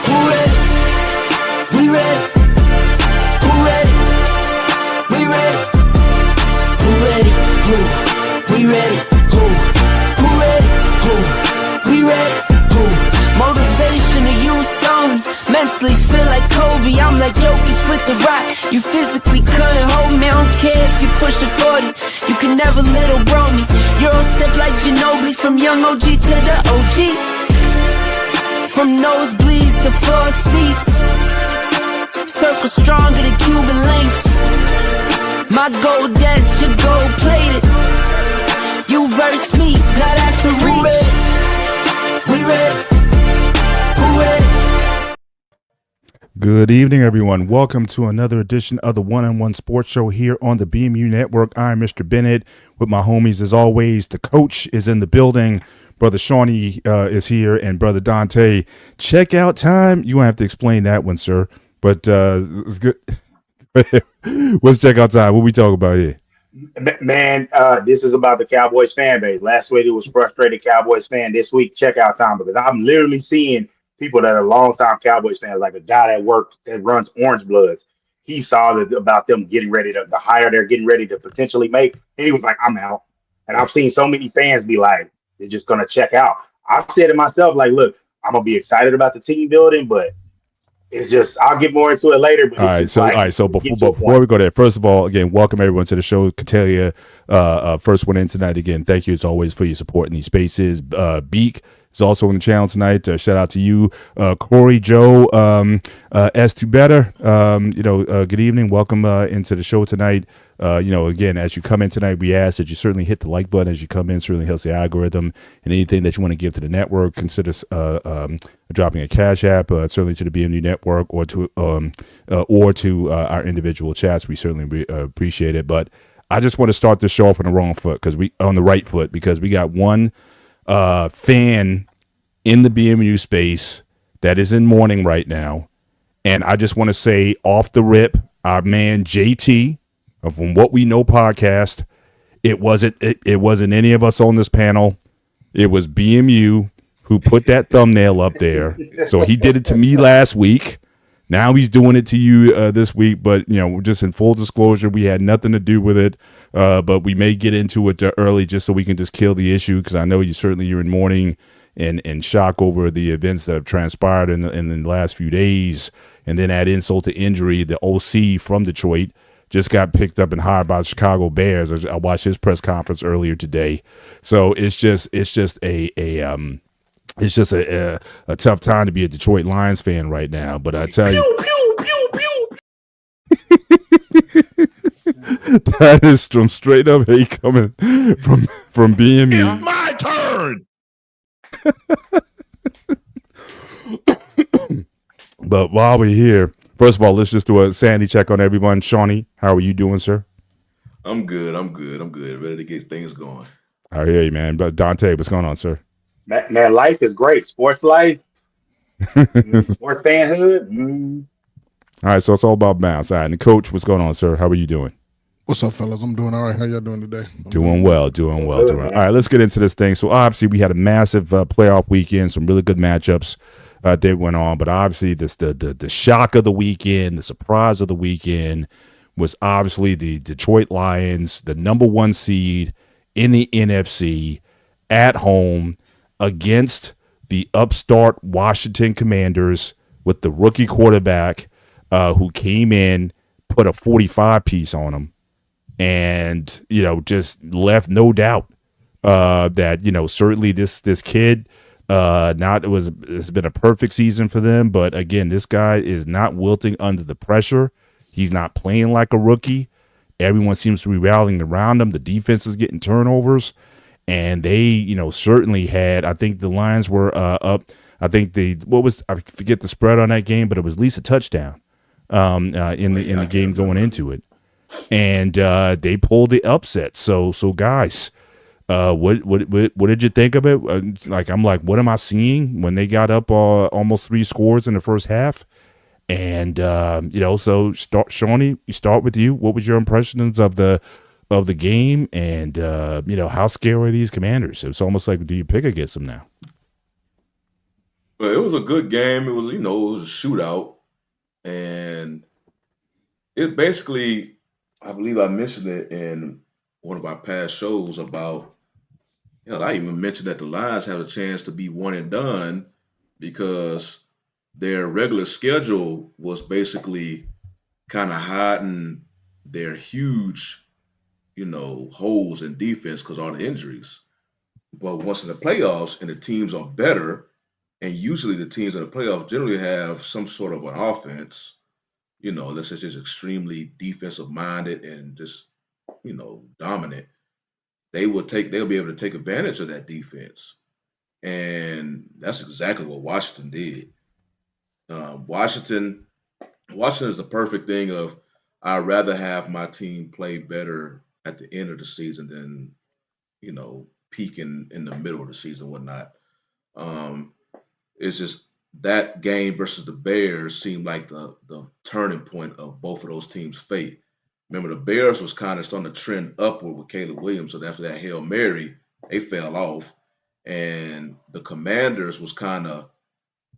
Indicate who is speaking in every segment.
Speaker 1: Who ready? We ready. Who ready? We ready. Who ready? Who? We ready. Who? Who ready? Who? We ready. Who? Motivation to youth only. Mentally feel like Kobe. I'm like Jokic with the rock. You physically couldn't hold me. I don't care if you pushing 40. You can never little bro me. Euro step like Ginobili. From young OG to the OG. From nosebleeds to floor seats. Circle stronger than Cuban links. My gold dance, your gold plated. You verse me, now that's the reach. We ready. Who ready?
Speaker 2: Good evening, everyone. Welcome to another edition of the One-on-One Sports Show here on the BMU Network. I'm Mr. Bennett with my homies as always. The coach is in the building. Brother Shawnee is here, and Brother Dante. Checkout time. You won't have to explain that one, sir. But it's good. What's checkout time? What we talking about here?
Speaker 3: Man, this is about the Cowboys fan base. Last week it was frustrated Cowboys fan. This week, checkout time, because I'm literally seeing people that are longtime Cowboys fans, like a guy that worked that runs Orange Bloods. He saw about them getting ready to the hire they're getting ready to potentially make, and he was like, "I'm out." And I've seen so many fans be like, "They're just gonna check out." I said to myself, like, "Look, I'm gonna be excited about the team building, but it's just I'll get more into it later." But
Speaker 2: all right, so before we go there, first of all, again, welcome everyone to the show. Catalia, first one in tonight. Again, thank you as always for your support in these spaces. Beak is also on the channel tonight. Shout out to you, Corey, Joe, S to better. Good evening. Welcome into the show tonight. Again, as you come in tonight, we ask that you certainly hit the like button as you come in. Certainly helps the algorithm. And anything that you want to give to the network, consider dropping a cash app, certainly to the BMU network or to our individual chats. We certainly appreciate it. But I just want to start this show off on the right foot because we got one fan in the BMU space that is in mourning right now. And I just want to say off the rip, our man JT from What We Know podcast, it wasn't any of us on this panel. It was BMU who put that thumbnail up there. So he did it to me last week. Now he's doing it to you this week. But, just in full disclosure, we had nothing to do with it. But we may get into it early just so we can just kill the issue, because I know you're in mourning and shock over the events that have transpired in the last few days. And then add insult to injury, the OC from Detroit just got picked up and hired by the Chicago Bears. I watched his press conference earlier today. So it's just a tough time to be a Detroit Lions fan right now. But I tell you, that is some straight up hate coming from BMU.
Speaker 4: It's my turn.
Speaker 2: But while we're here, first of all, let's just do a sanity check on everyone. Shawnee, how are you doing, sir?
Speaker 4: I'm good. Ready to get things going.
Speaker 2: I hear you, man. But Dante, what's going on, sir?
Speaker 3: Man, life is great. Sports life, sports fanhood.
Speaker 2: All right, so it's all about bounce. All right, and the coach, what's going on, sir? How are you doing?
Speaker 5: What's up, fellas? I'm doing all right. How y'all doing today?
Speaker 2: Doing well. All right, let's get into this thing. So obviously we had a massive playoff weekend, some really good matchups that went on. But obviously the shock of the weekend, the surprise of the weekend was obviously the Detroit Lions, the number one seed in the NFC at home against the upstart Washington Commanders with the rookie quarterback who came in, put a 45 piece on them, and just left no doubt that certainly this kid it's been a perfect season for them, but again, this guy is not wilting under the pressure. He's not playing like a rookie. Everyone seems to be rallying around him. The defense is getting turnovers, and they certainly had. I think the Lions were up. I think I forget the spread on that game, but it was at least a touchdown in the game going into it, and they pulled the upset. So guys, what did you think of it? I'm like, what am I seeing when they got up almost 3 scores in the first half? And so Shawnee, we start with you. What was your impressions of the game, and how scary are these Commanders? It's almost like, do you pick against them now?
Speaker 4: Well, it was a good game. It was, it was a shootout, and it basically, I believe I mentioned it in one of our past shows about. I even mentioned that the Lions have a chance to be one and done because their regular schedule was basically kind of hiding their huge, holes in defense because all the injuries. But once in the playoffs and the teams are better, and usually the teams in the playoffs generally have some sort of an offense, unless it's just extremely defensive minded and just, dominant, they'll be able to take advantage of that defense. And that's exactly what Washington did. Washington is the perfect thing of I'd rather have my team play better at the end of the season than, peaking in the middle of the season, whatnot. Um, it's just that game versus the Bears seemed like the turning point of both of those teams' fate. Remember, the Bears was kind of starting to trend upward with Caleb Williams. So after that Hail Mary, they fell off. And the Commanders was kind of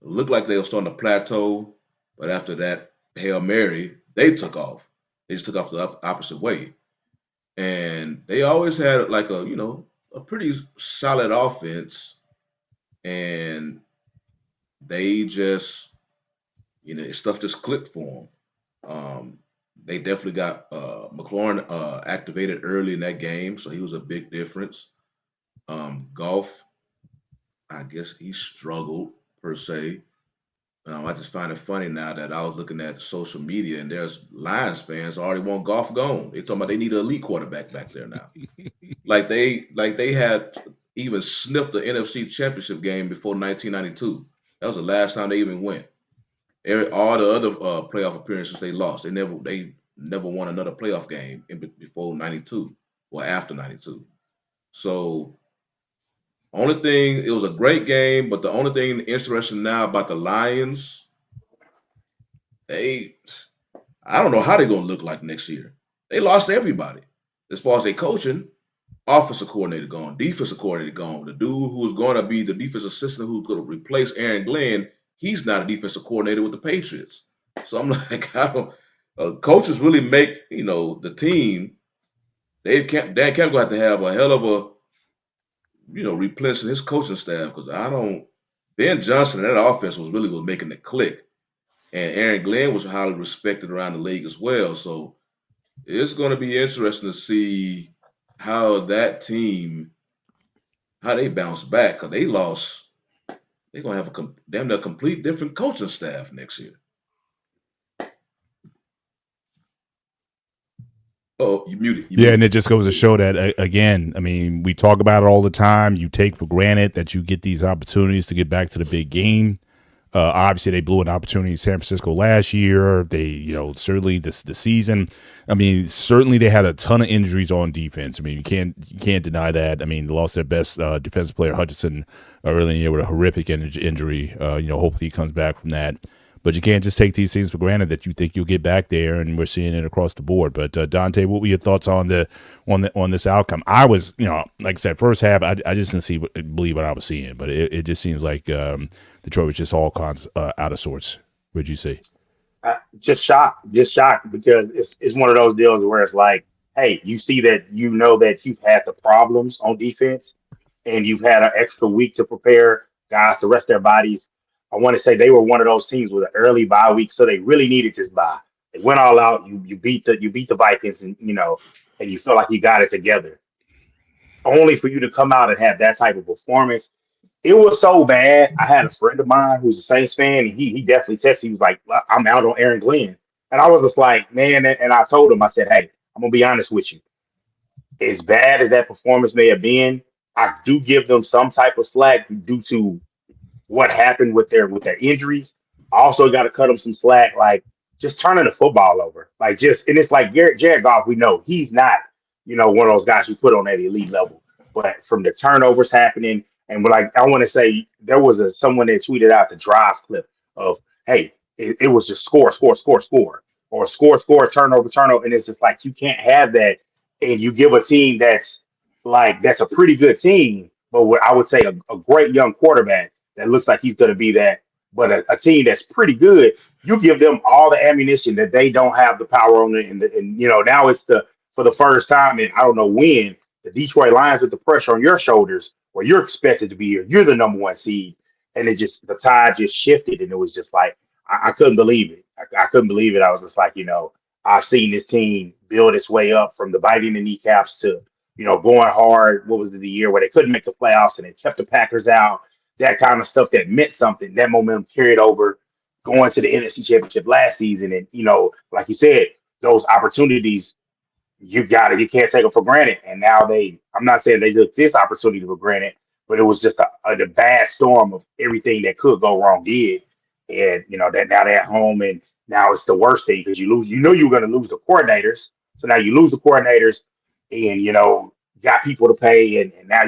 Speaker 4: looked like they were starting to plateau. But after that Hail Mary, they took off. They just took off the opposite way. And they always had like a pretty solid offense. And they just, stuff just clicked for them. They definitely got McLaurin activated early in that game, so he was a big difference. Golf, I guess he struggled per se. I just find it funny now that I was looking at social media and there's Lions fans already want Golf gone. They talking about they need an elite quarterback back there now. like they had even sniffed the NFC Championship game before 1992. That was the last time they even went. All the other playoff appearances they lost. They never won another playoff game before '92 or after '92. So only thing, it was a great game, but the only thing interesting now about the Lions, they I don't know how they're gonna look like next year. They lost everybody as far as their coaching. Offensive coordinator gone, defensive coordinator gone. The dude who was going to be the defensive assistant who could replace Aaron Glenn, he's not a defensive coordinator with the Patriots. So I'm like, I don't. Coaches really make the team. Dan Campbell going to have a hell of a replenishing his coaching staff because I don't. Ben Johnson and that offense was making it click, and Aaron Glenn was highly respected around the league as well. So it's going to be interesting to see how that team how they bounce back because they lost. They're gonna have damn near complete different coaching staff next year. Oh, you muted.
Speaker 2: Yeah, and it just goes to show that again. I mean, we talk about it all the time. You take for granted that you get these opportunities to get back to the big game. Obviously, they blew an opportunity in San Francisco last year. They, certainly the season. I mean, certainly they had a ton of injuries on defense. I mean, you can't deny that. I mean, they lost their best defensive player, Hutchinson, early in the year with a horrific injury. Hopefully he comes back from that. But you can't just take these things for granted that you think you'll get back there, and we're seeing it across the board. But Dante, what were your thoughts on this outcome? I was, like I said, first half, I just didn't believe what I was seeing, but it just seems like Detroit was just all kinds out of sorts. What'd you say?
Speaker 3: Just shocked because it's one of those deals where it's like, hey, you see that that you've had the problems on defense, and you've had an extra week to prepare guys to rest their bodies. I want to say they were one of those teams with an early bye week, so they really needed this bye. They went all out. You beat the Vikings, and and you feel like you got it together. Only for you to come out and have that type of performance, it was so bad. I had a friend of mine who's a Saints fan, and he definitely texted. He was like, "I'm out on Aaron Glenn," and I was just like, "Man," and I told him, I said, "Hey, I'm gonna be honest with you. As bad as that performance may have been, I do give them some type of slack due to what happened with their injuries. I also got to cut them some slack, like just turning the football over, and it's like Jared Goff. We know he's not, one of those guys you put on that elite level, but from the turnovers happening, and like I want to say, there was someone that tweeted out the drive clip of, hey, it was just score, or score, turnover, and it's just like you can't have that, and you give a team that's a pretty good team, but what I would say a great young quarterback. that looks like he's going to be that. But a team that's pretty good, you give them all the ammunition that they don't have the power on it. And now it's for the first time, and I don't know when, the Detroit Lions with the pressure on your shoulders, where you're expected to be here, you're the number one seed, and the tide just shifted, and it was just like I couldn't believe it. I couldn't believe it. I was just like, I've seen this team build its way up from the biting the kneecaps to going hard. What was it, the year where they couldn't make the playoffs and they kept the Packers out? That kind of stuff that meant something. That momentum carried over going to the NFC Championship last season, and like you said, those opportunities you can't take them for granted. And now I'm not saying they took this opportunity for granted, but it was just a bad storm of everything that could go wrong did. And that now they're at home, and now it's the worst thing because you lose. You were going to lose the coordinators, so now you lose the coordinators, and got people to pay, and now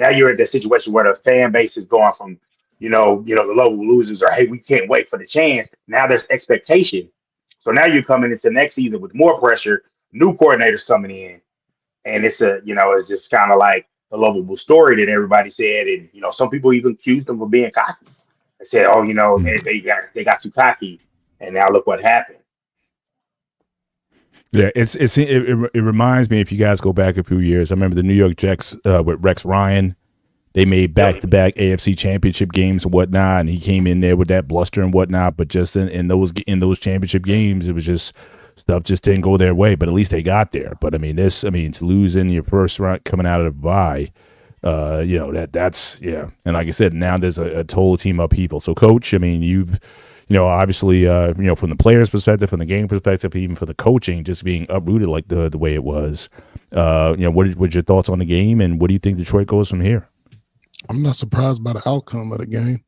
Speaker 3: you're at the situation where the fan base is going from the local losers are, hey, we can't wait for the chance. Now there's expectation, so now you're coming into next season with more pressure, new coordinators coming in, and it's just kind of like the lovable story that everybody said, and some people even accused them of being cocky. They said, oh, they got too cocky, and now look what happened.
Speaker 2: Yeah, it reminds me, if you guys go back a few years, I remember the New York Jets with Rex Ryan. They made back-to-back AFC Championship games and whatnot, and he came in there with that bluster and whatnot. But just in those championship games, it was just stuff just didn't go their way. But at least they got there. But to lose in your first round coming out of the bye, that's. And like I said, now there's a total team upheaval. So, Coach, you've. Obviously, from the players' perspective, from the game perspective, even for the coaching, just being uprooted like the way it was. What your thoughts on the game, and what do you think Detroit goes from here?
Speaker 5: I'm not surprised by the outcome of the game.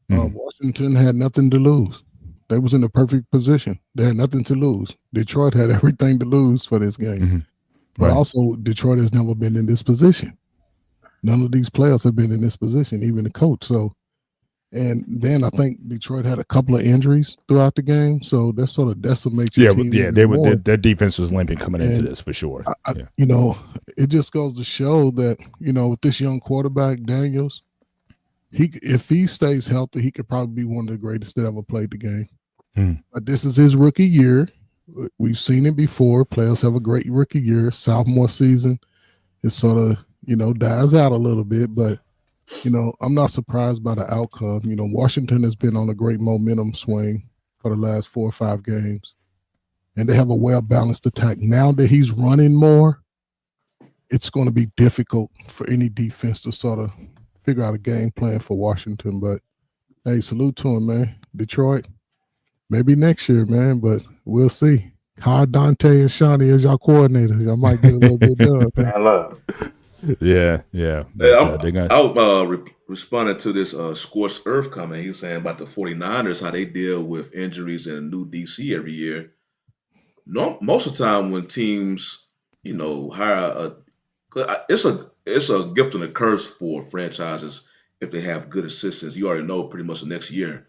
Speaker 5: Washington had nothing to lose. They was in the perfect position. They had nothing to lose. Detroit had everything to lose for this game.
Speaker 2: Mm-hmm.
Speaker 5: But also, Detroit has never been in this position. None of these players have been in this position, even the coach. So. And then I think Detroit had a couple of injuries throughout the game, so that sort of decimates your team.
Speaker 2: Their defense was limping coming into this for sure.
Speaker 5: It just goes to show that with this young quarterback Daniels, if he stays healthy, he could probably be one of the greatest that ever played the game. But this is his rookie year. We've seen it before. Players have a great rookie year. Sophomore season, it sort of dies out a little bit, but. I'm not surprised by the outcome. Washington has been on a great momentum swing for the last 4 or 5 games, and they have a well-balanced attack. Now that he's running more, it's going to be difficult for any defense to sort of figure out a game plan for Washington. But, hey, salute to him, man. Detroit, maybe next year, man, but we'll see. Hire Dante and Shawnee as y'all coordinators. Y'all might get a little bit done.
Speaker 3: I love it.
Speaker 2: Yeah.
Speaker 4: I responded to this Scorched Earth comment. He was saying about the 49ers, how they deal with injuries and a new DC every year. Most of the time when teams, hire it's a gift and a curse for franchises if they have good assistants. You already know pretty much the next year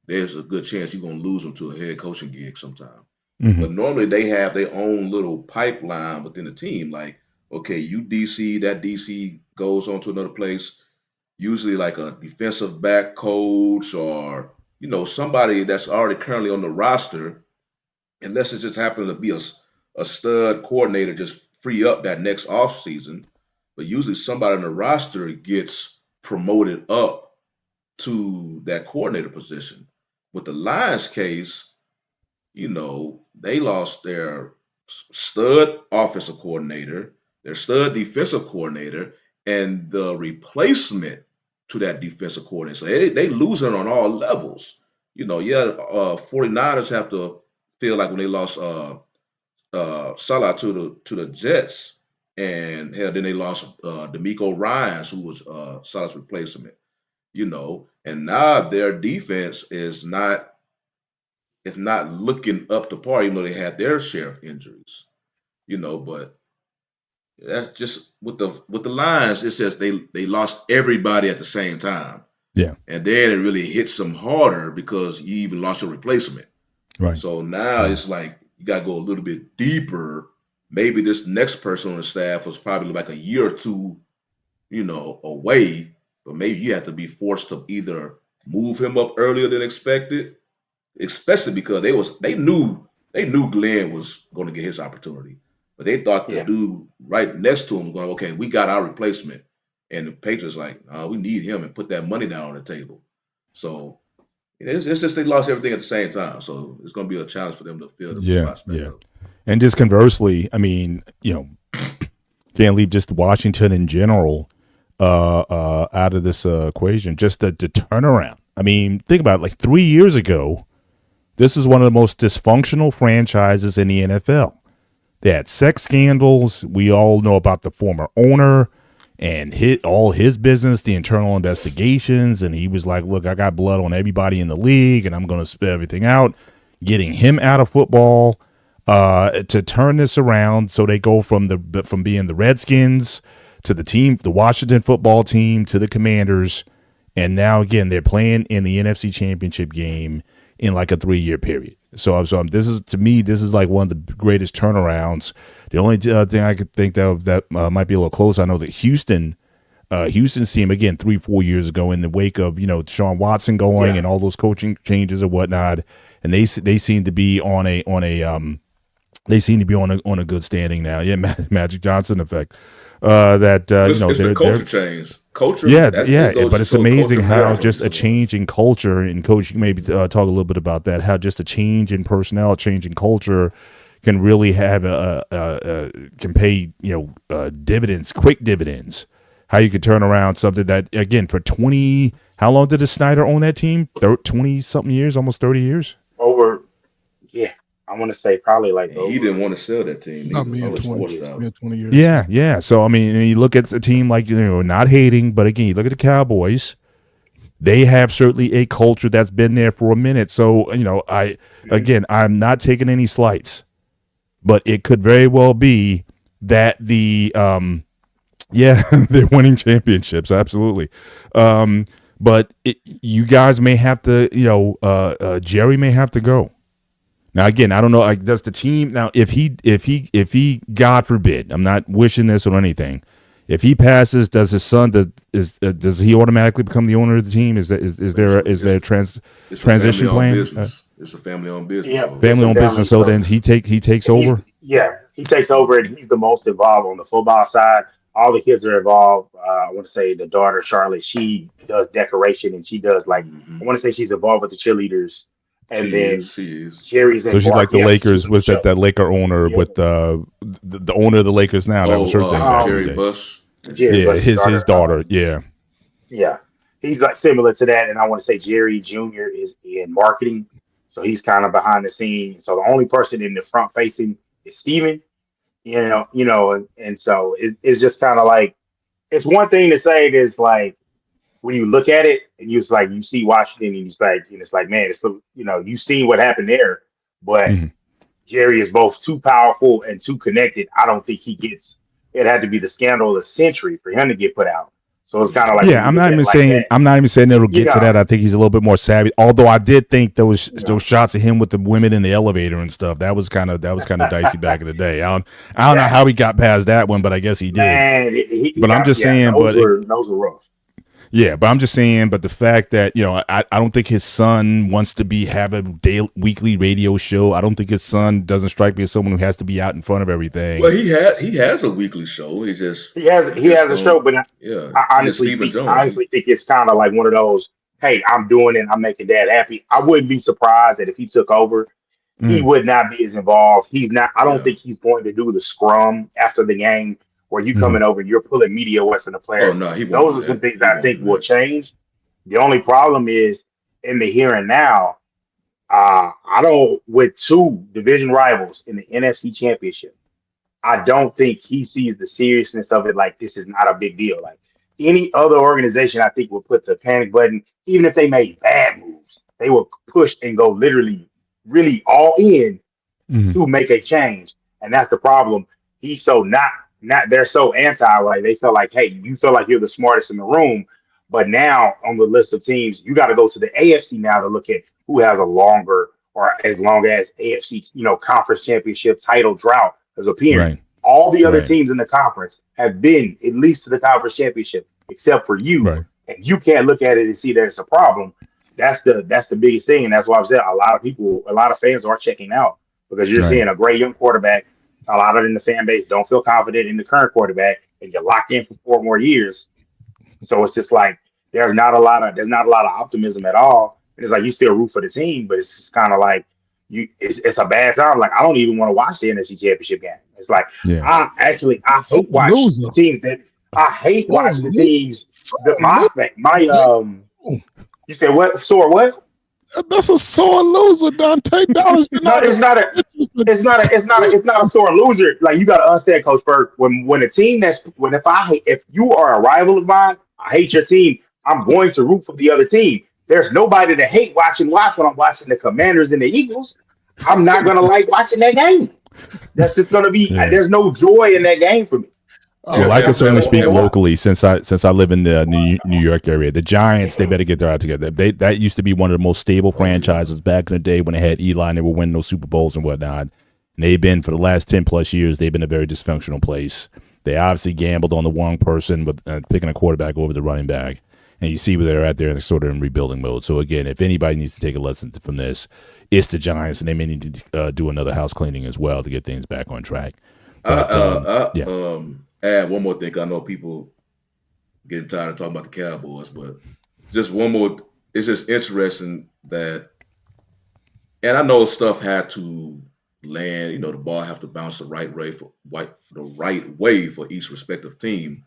Speaker 4: there's a good chance you're going to lose them to a head coaching gig sometime.
Speaker 2: Mm-hmm.
Speaker 4: But normally they have their own little pipeline within the team, like, okay, you DC, that DC goes on to another place, usually like a defensive back coach or, somebody that's already currently on the roster, unless it just happens to be a stud coordinator just free up that next offseason. But usually somebody on the roster gets promoted up to that coordinator position. With the Lions case, they lost their stud offensive coordinator, their stud defensive coordinator, and the replacement to that defensive coordinator. So they losing on all levels. 49ers have to feel like when they lost Salah to the Jets, and hell, then they lost D'Amico Ryans, who was Salah's replacement. And now their defense is not looking up to par, even though they had their share of injuries. But that's just with the Lions. It's just they lost everybody at the same time.
Speaker 2: Yeah,
Speaker 4: and then it really hits them harder because you even lost your replacement.
Speaker 2: Right.
Speaker 4: So now it's like you got to go a little bit deeper. Maybe this next person on the staff was probably like a year or two, away, but maybe you have to be forced to either move him up earlier than expected, especially because they knew Glenn was going to get his opportunity, but they thought the dude right next to him was going, okay, we got our replacement, and the Patriots like, we need him and put that money down on the table. So it's just they lost everything at the same time, so it's going to be a challenge for them to fill the spots back up.
Speaker 2: And just conversely, I mean, can't leave just Washington in general out of this equation. Just the turnaround. I mean, think about it, like 3 years ago, this is one of the most dysfunctional franchises in the NFL. They had sex scandals. We all know about the former owner and all his business, the internal investigations. And he was like, look, I got blood on everybody in the league, and I'm going to spit everything out. Getting him out of football to turn this around, so they go from being the Redskins to the Washington football team to the Commanders, and now again they're playing in the NFC Championship game in like a 3-year period. So this is like one of the greatest turnarounds. The only thing I could think that might be a little close, I know that Houston's team again 3-4 years ago, in the wake of Deshaun Watson going and all those coaching changes and whatnot, and they seem to be on a good standing now. Yeah, Magic Johnson effect. It's
Speaker 4: the culture change. Culture,
Speaker 2: but it's amazing how just a change in culture, and Coach, you maybe talk a little bit about that. How just a change in personnel, a change in culture, can really have can pay dividends, quick dividends. How you could turn around something that, again, for 20. How long did Snyder own that team? 20 something years, almost 30 years.
Speaker 3: Over, yeah. I want to say probably like
Speaker 4: he didn't want to sell that team.
Speaker 5: Not me in 20 years.
Speaker 2: Yeah. So I mean, you look at a team like not hating, but again, you look at the Cowboys. They have certainly a culture that's been there for a minute. So I'm not taking any slights, but it could very well be that they're winning championships, absolutely. But you guys may have to, Jerry may have to go. Now, again, I don't know. Does the team now? If he, God forbid, I'm not wishing this or anything. If he passes, does his son does he automatically become the owner of the team? Is there a transition plan?
Speaker 4: It's a family-owned business.
Speaker 3: Yeah,
Speaker 2: family-owned business. So then he takes over.
Speaker 3: He takes over, and he's the most involved on the football side. All the kids are involved. I want to say the daughter Charlotte, she does decoration, and she does I want to say she's involved with the cheerleaders. And
Speaker 4: she is.
Speaker 3: Jerry's
Speaker 2: so she's like the Lakers. Was that Laker owner with the owner of the Lakers now? That was her thing.
Speaker 4: Jerry Buss.
Speaker 2: His daughter.
Speaker 3: Yeah. He's like similar to that, and I want to say Jerry Jr. is in marketing, so he's kind of behind the scenes. So the only person in the front facing is Steven. And so it's just kind of like, it's one thing to say this, like, when you look at it and you see Washington and it's like, man, you see what happened there, but Jerry is both too powerful and too connected. I don't think it had to be the scandal of the century for him to get put out. So it's kind of like,
Speaker 2: I'm not even saying it'll get to that. I think he's a little bit more savvy. Although I did think those shots of him with the women in the elevator and stuff, that was kind of dicey back in the day. I don't know how he got past that one, but I guess he did.
Speaker 3: Man,
Speaker 2: I'm just saying,
Speaker 3: those were rough.
Speaker 2: Yeah, but I'm just saying, but the fact that, I don't think his son wants to have a weekly radio show. I don't think his son doesn't strike me as someone who has to be out in front of everything.
Speaker 4: Well, he has a weekly show. He has
Speaker 3: a show, but I honestly think it's kind of like one of those, hey, I'm doing it, I'm making Dad happy. I wouldn't be surprised that if he took over, he would not be as involved. He's not. I don't think he's going to do the scrum after the game, where you coming over and you're pulling media away from the players.
Speaker 4: Oh, no,
Speaker 3: those are some things that I think will change. The only problem is in the here and now, with two division rivals in the NFC Championship, I don't think he sees the seriousness of it. Like, this is not a big deal. Like, any other organization, I think, would put the panic button. Even if they made bad moves, they will push and go literally, really all in to make a change. And that's the problem. He's so not they're so anti, like they feel like, hey, you feel like you're the smartest in the room, but now on the list of teams, you got to go to the AFC now to look at who has a longer or as long as AFC, conference championship title drought as appearing.
Speaker 2: Right.
Speaker 3: All the other teams in the conference have been at least to the conference championship, except for you.
Speaker 2: Right.
Speaker 3: and you can't look at it and see that it's a problem, that's the biggest thing. And that's why I said a lot of fans are checking out because you're
Speaker 2: Right.
Speaker 3: seeing a great young quarterback. A lot of it in the fan base don't feel confident in the current quarterback, and you're locked in for 4 more years. So it's just like there's not a lot of optimism at all. It's like you still root for the team, but it's just kind of like it's a bad time. Like I don't even want to watch the NFC Championship game. It's like
Speaker 2: Yeah.
Speaker 3: I
Speaker 5: So
Speaker 3: hate watch
Speaker 5: loser.
Speaker 3: the teams that I hate
Speaker 5: So
Speaker 3: watch the teams
Speaker 5: so
Speaker 3: that my you said what store what?
Speaker 5: That's a sore loser, Dante. Dallas been
Speaker 3: No,
Speaker 5: out
Speaker 3: it's not a it's not a sore loser. Like you got to understand, Coach Berg. When a team if you are a rival of mine, I hate your team. I'm going to root for the other team. There's nobody to hate watch when I'm watching the Commanders and the Eagles. I'm not gonna like watching that game. That's just gonna be.
Speaker 2: Yeah.
Speaker 3: There's no joy in that game for me.
Speaker 2: Well, I can certainly speak
Speaker 3: Yeah.
Speaker 2: locally since I live in the New York area. The Giants, they better get their act together. That used to be one of the most stable franchises back in the day when they had Eli and they were winning those Super Bowls and whatnot. And they've been, for the last 10 plus years, they've been a very dysfunctional place. They obviously gambled on the wrong person with picking a quarterback over the running back. And you see where they're at there and they're sort of in rebuilding mode. So again, if anybody needs to take a lesson from this, it's the Giants, and they may need to do another house cleaning as well to get things back on track. But, yeah.
Speaker 4: Add one more thing. I know people getting tired of talking about the Cowboys, but just one more. It's just interesting that, and I know stuff had to land. You know, the ball have to bounce the right way for each respective team.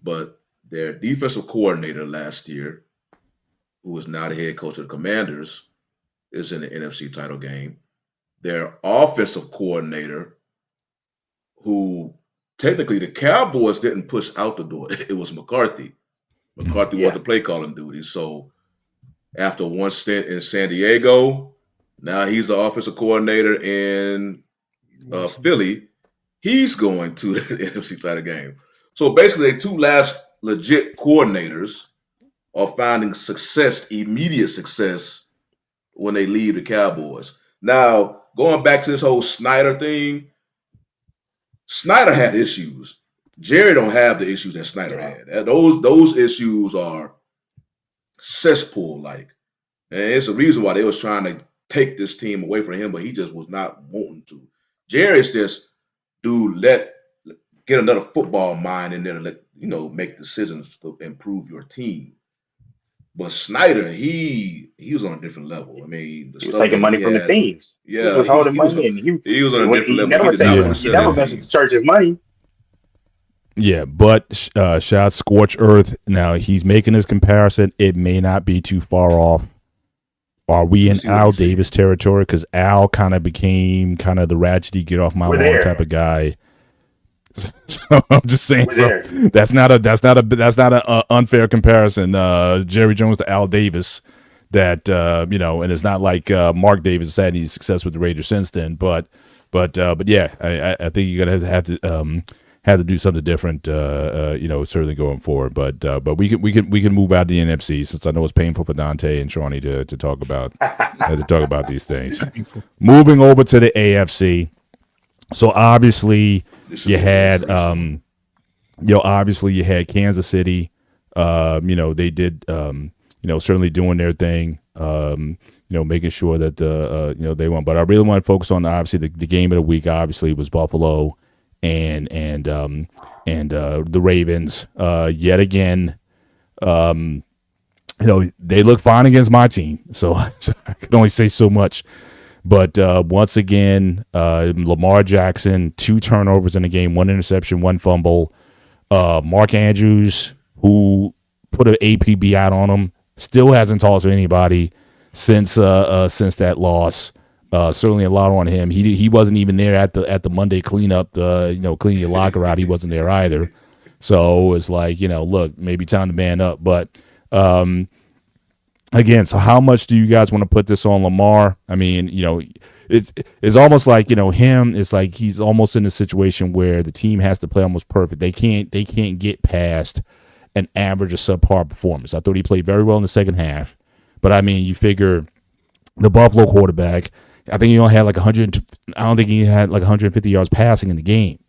Speaker 4: But their defensive coordinator last year, who is now the head coach of the Commanders, is in the NFC title game. Their offensive coordinator, who technically the Cowboys didn't push out the door. It was McCarthy. McCarthy wanted the play calling duty. So after one stint in San Diego, now he's the offensive coordinator in Philly. He's going to the NFC title game. So basically, the two last legit coordinators are finding immediate success when they leave the Cowboys. Now, going back to this whole Snyder thing, Snyder had issues. Jerry don't have the issues that Snyder had. Those issues are cesspool-like. And it's a reason why they was trying to take this team away from him, but he just was not wanting to. Jerry's just, get another football mind in there to make decisions to improve your team. But Snyder, he was on a different level. I mean,
Speaker 3: he was taking money from the teams.
Speaker 4: Yeah,
Speaker 3: he was holding money, and
Speaker 4: he was on a different level.
Speaker 3: He never mentioned the church's money.
Speaker 2: Yeah, but shout Scorch Earth. Now he's making this comparison. It may not be too far off. Are we in Al Davis territory? Because Al kind of became the ratchety, get off my lawn type of guy. So I'm just saying, that's not an unfair comparison. Jerry Jones to Al Davis, and it's not like Mark Davis has had any success with the Raiders since then. But yeah, I think you're gonna have to do something different. Certainly going forward. But we can move out of the NFC, since I know it's painful for Dante and Shawnee to talk about these things. Moving over to the AFC. So obviously you had Kansas City. They did certainly doing their thing. Making sure that they won. But I really want to focus on obviously the game of the week. Obviously was Buffalo and the Ravens. Yet again, they look fine against my team. So I can only say so much. But once again, Lamar Jackson, 2 turnovers in the game, 1 interception, 1 fumble. Mark Andrews, who put an APB out on him, still hasn't talked to anybody since that loss. Certainly a lot on him. He wasn't even there at the Monday cleanup, cleaning your locker out. He wasn't there either. So it's like, look, maybe time to man up. But again, so how much do you guys want to put this on Lamar? I mean, it's almost like, him, it's like he's almost in a situation where the team has to play almost perfect. They can't get past an average or subpar performance. I thought he played very well in the second half. But I mean, you figure the Buffalo quarterback, I think he only had 100. I don't think he had 150 yards passing in the game.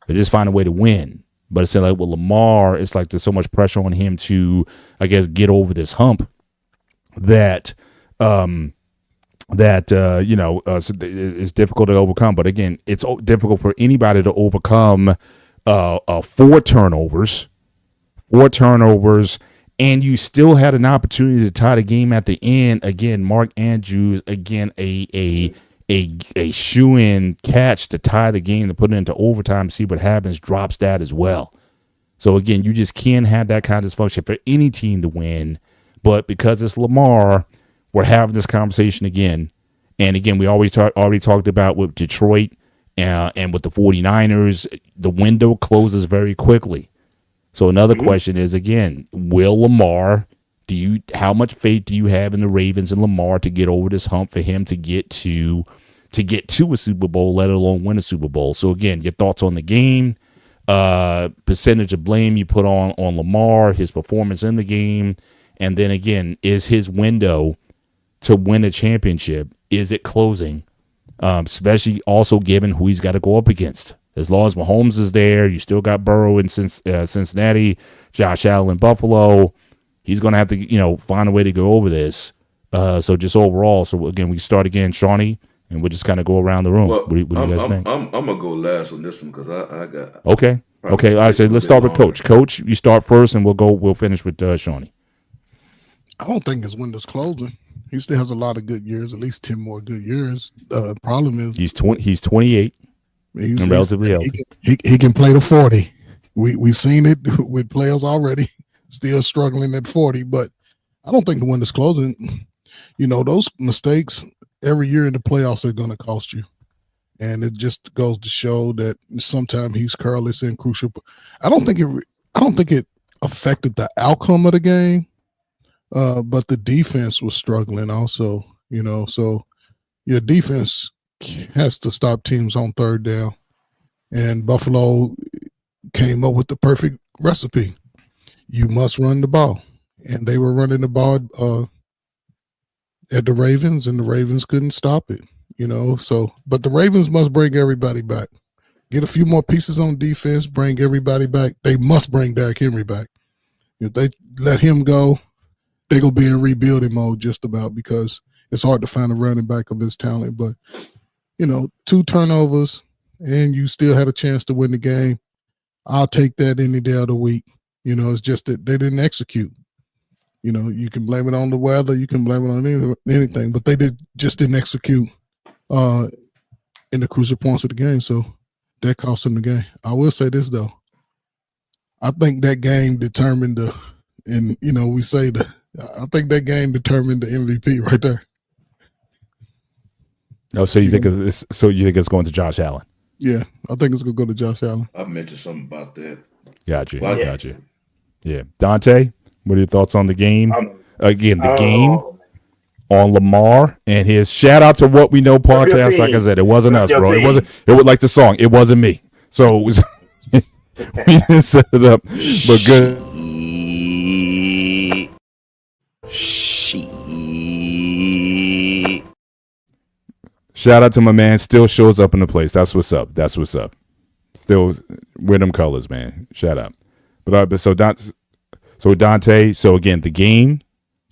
Speaker 2: They just find a way to win. But it's like with Lamar, it's like there's so much pressure on him to, I guess, get over this hump that so it's difficult to overcome. But again, it's difficult for anybody to overcome 4 turnovers, and you still had an opportunity to tie the game at the end. Again, Mark Andrews, again, a shoe-in catch to tie the game, to put it into overtime, see what happens, drops that as well. So again, you just can't have that kind of dysfunction for any team to win. But because it's Lamar, we're having this conversation again. And again, we already talked about with Detroit and with the 49ers, the window closes very quickly. So another question is, again, will Lamar, how much faith do you have in the Ravens and Lamar to get over this hump for him to get to a Super Bowl, let alone win a Super Bowl? So again, your thoughts on the game, percentage of blame you put on Lamar, his performance in the game, and then again, is his window to win a championship, is it closing? Especially also given who he's got to go up against. As long as Mahomes is there, you still got Burrow in Cincinnati, Josh Allen in Buffalo. He's going to have to, find a way to go over this. So just overall, so again, we start again, Shawnee, and we'll just kind of go around the room.
Speaker 4: Well,
Speaker 2: what do you guys think?
Speaker 4: I'm gonna go last on this one because I got
Speaker 2: Okay. I said let's start with Coach. Coach, you start first, and we'll finish with Shawnee.
Speaker 5: I don't think his window's closing. He still has a lot of good years, at least 10 more good years. Problem is
Speaker 2: he's 28. He's relatively healthy.
Speaker 5: He can play to 40. We've seen it with players already, still struggling at 40. But I don't think the window's closing. Those mistakes every year in the playoffs are going to cost you, and it just goes to show that sometimes he's careless and crucial. I don't think it affected the outcome of the game. But the defense was struggling also, so your defense has to stop teams on third down. And Buffalo came up with the perfect recipe. You must run the ball. And they were running the ball at the Ravens, and the Ravens couldn't stop it, but the Ravens must bring everybody back. Get a few more pieces on defense, bring everybody back. They must bring Derrick Henry back. If they let him go, they're going to be in rebuilding mode just about, because it's hard to find a running back of his talent. But, 2 turnovers, and you still had a chance to win the game. I'll take that any day of the week. It's just that they didn't execute. You can blame it on the weather. You can blame it on anything. But they just didn't execute in the crucial points of the game. So that cost them the game. I will say this, though. I think that game determined I think that game determined the MVP right there.
Speaker 2: Oh, so you think it's going to Josh Allen?
Speaker 5: Yeah, I think it's going to go to Josh Allen.
Speaker 4: I mentioned something about that.
Speaker 2: Gotcha. Yeah. Dante, what are your thoughts on the game? Again, the game on Lamar and his shout out to What We Know podcast. Like I said, it wasn't us, bro. It was like the song. It wasn't me. So it was, we didn't set it up, but good. Shout out to my man. Still shows up in the place. That's what's up. Still with them colors, man. Shout out. But so Dante. So again, the game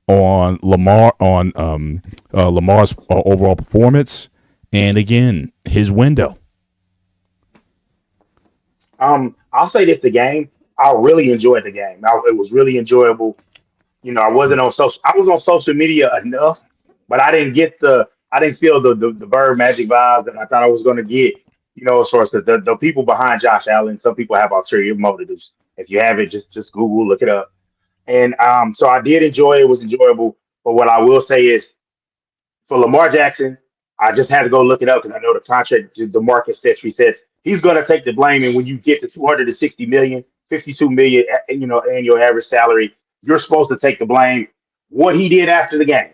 Speaker 2: on Lamar Lamar's overall performance, and again his window.
Speaker 3: I'll say this: the game. I really enjoyed the game. It was really enjoyable. I wasn't on social. I was on social media enough, but I didn't feel the Bird Magic vibes that I thought I was going to get. As far as the people behind Josh Allen, some people have ulterior motives. If you have it, just Google, look it up. And so I did enjoy it. It was enjoyable. But what I will say is, for Lamar Jackson, I just had to go look it up because I know the contract DeMarcus says he's going to take the blame. And when you get to 260 million, 52 million, annual average salary, you're supposed to take the blame. What he did after the game,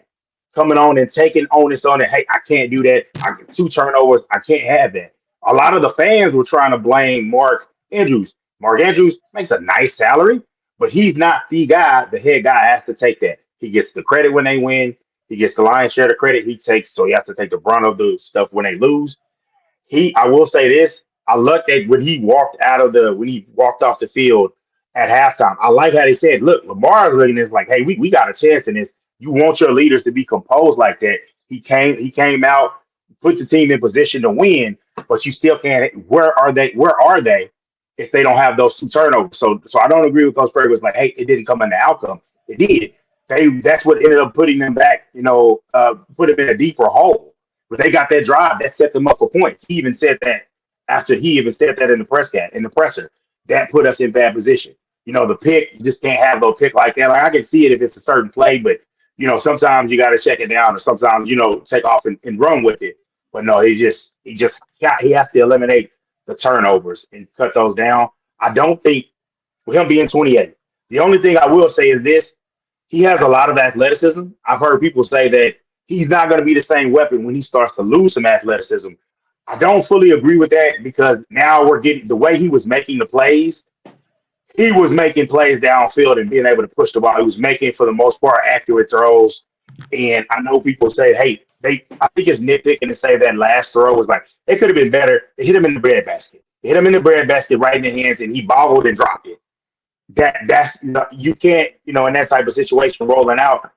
Speaker 3: coming on and taking onus on it. Hey, I can't do that. I get 2 turnovers. I can't have that. A lot of the fans were trying to blame Mark Andrews. Mark Andrews makes a nice salary, but he's not the guy. The head guy has to take that. He gets the credit when they win. He gets the lion's share of the credit he takes. So he has to take the brunt of the stuff when they lose. I will say this. I looked at when he walked off the field at halftime. I like how they said, look, Lamar is looking at this like, hey, we got a chance in this. You want your leaders to be composed like that. He came out, put the team in position to win, but you still can't. Where are they if they don't have those 2 turnovers? So I don't agree with those was like, hey, it didn't come in the outcome. It did. That's what ended up putting them back, put them in a deeper hole. But they got that drive that set them up for points. He even said that after he even said that in the presser. That put us in bad position. The pick, you just can't have no pick like that. Like, I can see it if it's a certain play, but sometimes you got to check it down, or sometimes take off and run with it. But no, he has to eliminate the turnovers and cut those down. I don't think with him being 28. The only thing I will say is this: he has a lot of athleticism. I've heard people say that he's not going to be the same weapon when he starts to lose some athleticism. I don't fully agree with that, because now we're getting the way he was making the plays. He was making plays downfield and being able to push the ball. He was making, for the most part, accurate throws. And I know people say, hey, I think it's nitpicking to say that last throw was like, it could have been better. They hit him in the breadbasket. They hit him in the breadbasket right in the hands, and he bobbled and dropped it. You can't, in that type of situation rolling out,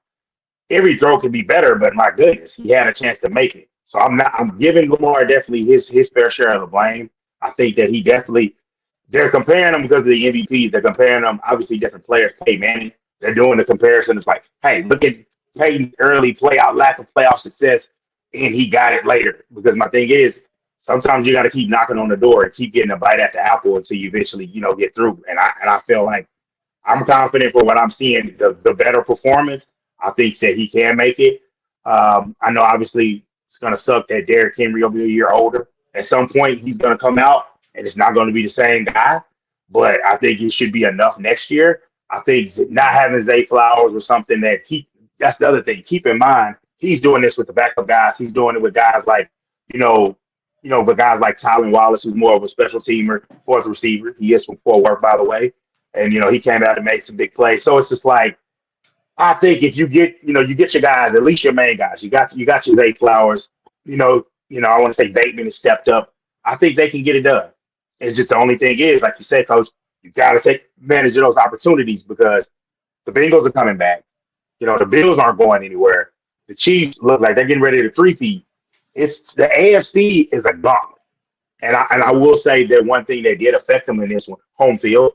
Speaker 3: every throw can be better, but my goodness, he had a chance to make it. So I'm giving Lamar definitely his fair share of the blame. I think that they're comparing them because of the MVPs. They're comparing them, obviously, different players. Peyton Manning, they're doing the comparison. It's like, hey, look at Peyton's early lack of playoff success, and he got it later. Because my thing is, sometimes you got to keep knocking on the door and keep getting a bite at the apple until you eventually, get through. And I feel like I'm confident for what I'm seeing, the better performance. I think that he can make it. I know, obviously, it's going to suck that Derrick Henry will be a year older. At some point, he's going to come out, and it's not going to be the same guy. But I think it should be enough next year. I think not having Zay Flowers was something that that's the other thing. Keep in mind, he's doing this with the backup guys. He's doing it with guys like, with guys like Tylen Wallace, who's more of a special teamer, fourth receiver. He is from Fort Worth, by the way. And, he came out and made some big plays. So it's just like, I think if you get your guys, at least your main guys, you got your Zay Flowers, I want to say Bateman has stepped up. I think they can get it done. It's just the only thing is, like you said, Coach, you got to take advantage of those opportunities, because the Bengals are coming back. The Bills aren't going anywhere. The Chiefs look like they're getting ready to three-peat. It's the AFC is a gauntlet. And I will say that one thing that did affect them in this one, home field,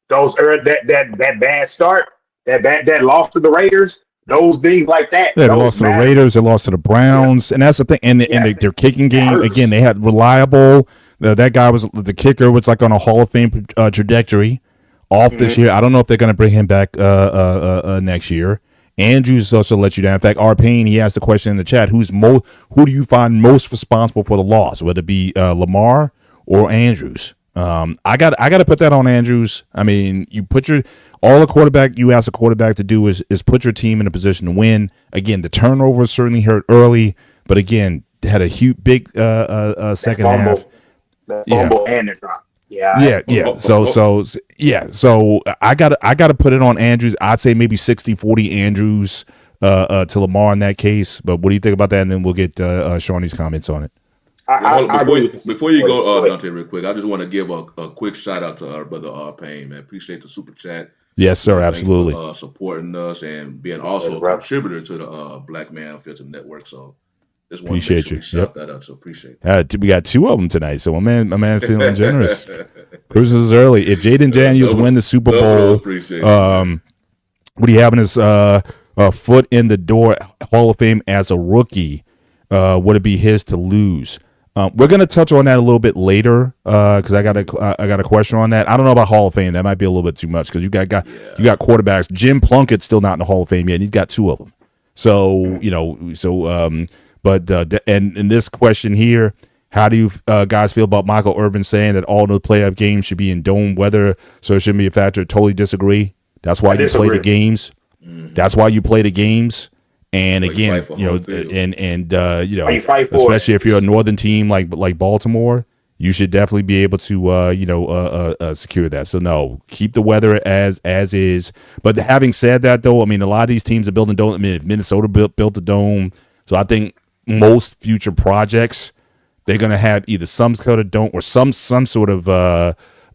Speaker 3: that bad start, that loss to the Raiders, those things like that.
Speaker 2: Yeah, they lost to the Raiders, they lost to the Browns, and that's the thing. And their kicking game, again, they had reliable. That guy was the kicker, was like on a Hall of Fame trajectory off this year. I don't know if they're going to bring him back next year. Andrews also let you down. In fact, R. Payne, he asked the question in the chat: who do you find most responsible for the loss, whether it be Lamar or Andrews? I got to put that on Andrews. I mean, you put you ask a quarterback to do is put your team in a position to win. Again, the turnovers certainly hurt early, but again, they had a huge big second half.
Speaker 3: That fumble and the drop.
Speaker 2: Yeah. So I gotta put it on Andrews. I'd say maybe 60-40 Andrews to Lamar in that case. But what do you think about that? And then we'll get Shawnee's comments on it.
Speaker 4: Before you go, Dante, real quick, I just want to give a quick shout out to our brother Payne, man. Appreciate the super chat.
Speaker 2: Yes, sir. Absolutely.
Speaker 4: For, supporting us and being also a contributor to the Black Man Filter Network. So just want to make sure we shout that out. So appreciate that.
Speaker 2: We got 2 of them tonight. So my man feeling generous. Cruises early. If Jaden Daniels win the Super Bowl, would he having his foot in the door Hall of Fame as a rookie? Would it be his to lose? We're going to touch on that a little bit later because I got a question on that. I don't know about Hall of Fame. That might be a little bit too much because you got quarterbacks. Jim Plunkett's still not in the Hall of Fame yet. And he's got 2 of them. So but in this question here, how do you guys feel about Michael Irvin saying that all the playoff games should be in dome weather, so it shouldn't be a factor? Totally disagree. That's why you play the games. Mm-hmm. That's why you play the games. And so again, especially if you're a northern team like Baltimore, you should definitely be able to secure that. So no, keep the weather as is. But having said that, though, I mean, a lot of these teams are building dome. I mean, Minnesota built a dome, so I think most future projects, they're going to have either some sort of dome or some sort of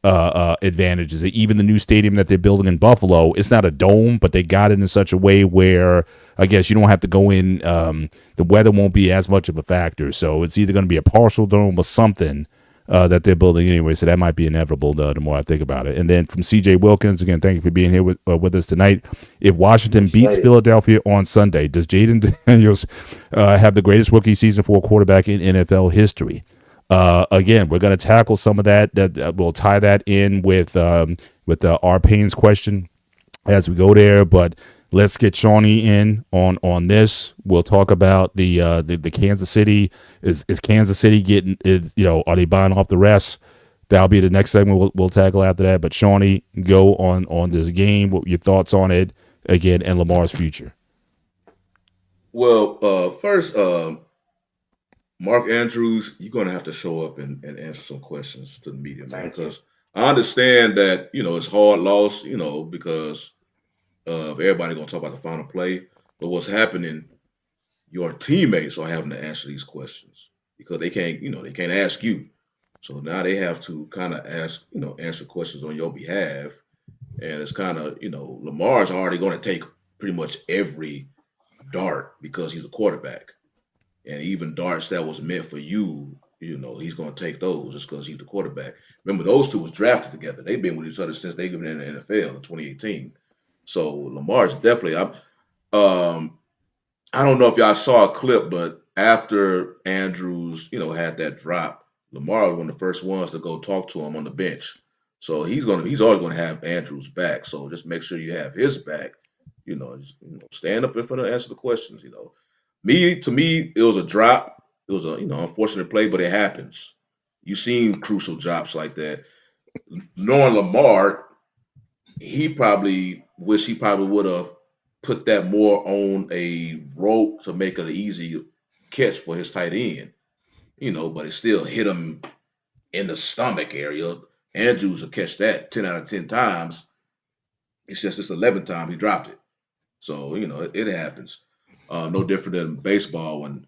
Speaker 2: advantages. Even the new stadium that they're building in Buffalo, it's not a dome, but they got it in such a way where I guess you don't have to go in. The weather won't be as much of a factor, so it's either going to be a partial dome or something that they're building anyway. So that might be inevitable the more I think about it. And then from CJ Wilkins, again, thank you for being here with us tonight. If Washington beats Philadelphia on Sunday, does Jaden Daniels have the greatest rookie season for a quarterback in NFL history? Again, we're going to tackle some of that. We'll tie that in with our Payne's question as we go there. But let's get Shawnee in on this. We'll talk about the Kansas City. Is Kansas City getting? Are they buying off the rest? That'll be the next segment we'll tackle after that. But Shawnee, go on this game. What your thoughts on it again and Lamar's future?
Speaker 4: Well, first, Mark Andrews, you're going to have to show up and answer some questions to the media, man, because I understand that, it's hard loss, because of everybody going to talk about the final play. But what's happening, your teammates are having to answer these questions because they can't ask you. So now they have to kind of answer questions on your behalf. And it's kind of, Lamar's already going to take pretty much every dart because he's a quarterback. And even darts that was meant for you, he's going to take those just because he's the quarterback. Remember, those two was drafted together. They've been with each other since they've been in the NFL in 2018. So Lamar's definitely. I don't know if y'all saw a clip, but after Andrews, had that drop, Lamar was one of the first ones to go talk to him on the bench. So he's always going to have Andrews back. So just make sure you have his back. Stand up in front and answer the questions. To me, it was a drop. It was a unfortunate play, but it happens. You've seen crucial drops like that. Knowing Lamar, he probably would have put that more on a rope to make it an easy catch for his tight end. But it still hit him in the stomach area. Andrews will catch that 10 out of 10 times. It's just this 11th time he dropped it. So, it happens. No different than baseball when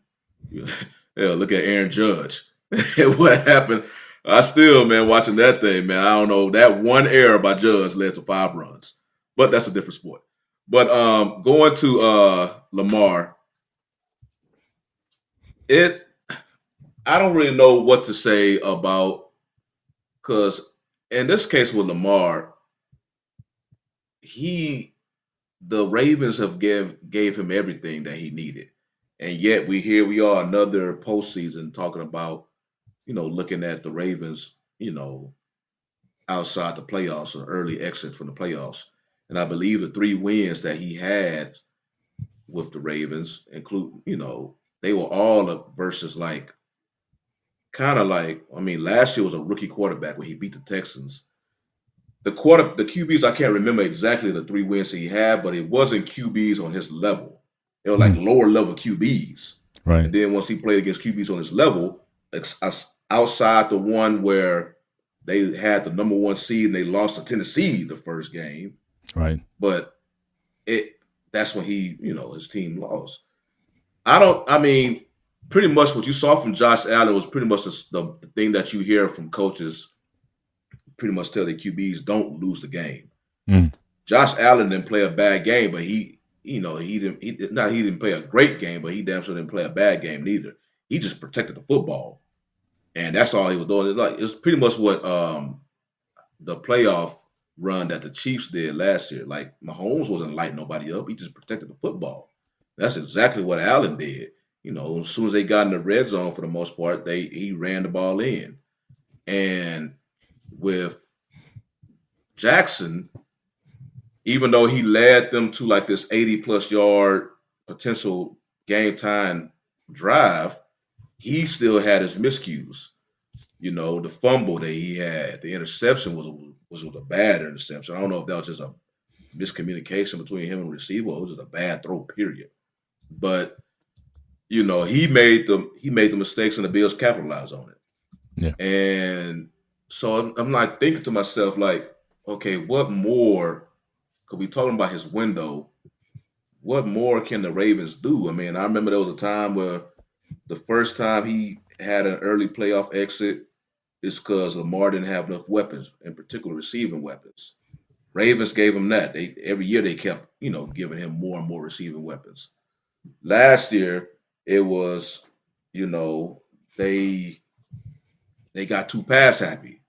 Speaker 4: look at Aaron Judge. What happened? I still, man, watching that thing, man, I don't know. That one error by Judge led to 5 runs. But that's a different sport. But going to Lamar, I don't really know what to say about, because in this case with Lamar, the Ravens have gave him everything that he needed. And yet we are another postseason talking about, looking at the Ravens, outside the playoffs or early exit from the playoffs. And I believe the 3 wins that he had with the Ravens include, they were all up versus last year was a rookie quarterback when he beat the Texans. The QBs, I can't remember exactly the 3 wins he had, but it wasn't QBs on his level. They were like lower level QBs.
Speaker 2: Right.
Speaker 4: And then once he played against QBs on his level, outside the one where they had the number 1 seed and they lost to Tennessee the first game.
Speaker 2: Right.
Speaker 4: But that's when his team lost. Pretty much what you saw from Josh Allen was pretty much the thing that you hear from coaches pretty much tell the QBs don't lose the game. Josh Allen didn't play a bad game, but he didn't play a great game, but he damn sure didn't play a bad game neither. He just protected the football. And that's all he was doing. It's pretty much what the playoff run that the Chiefs did last year. Like Mahomes wasn't lighting nobody up. He just protected the football. That's exactly what Allen did. As soon as they got in the red zone for the most part, he ran the ball in. And with Jackson, even though he led them to like this 80-plus yard potential game time drive, he still had his miscues. The fumble that he had, the interception was a bad interception. I don't know if that was just a miscommunication between him and receiver, or it was just a bad throw, period. But he made the mistakes and the Bills capitalized on it.
Speaker 2: Yeah.
Speaker 4: And so I'm like thinking to myself, like, okay, what more? Because we talking about his window. What more can the Ravens do? I remember there was a time where the first time he had an early playoff exit is because Lamar didn't have enough weapons, in particular receiving weapons. Ravens gave him that. They every year they kept, giving him more and more receiving weapons. Last year it was, you know, they they got too pass happy.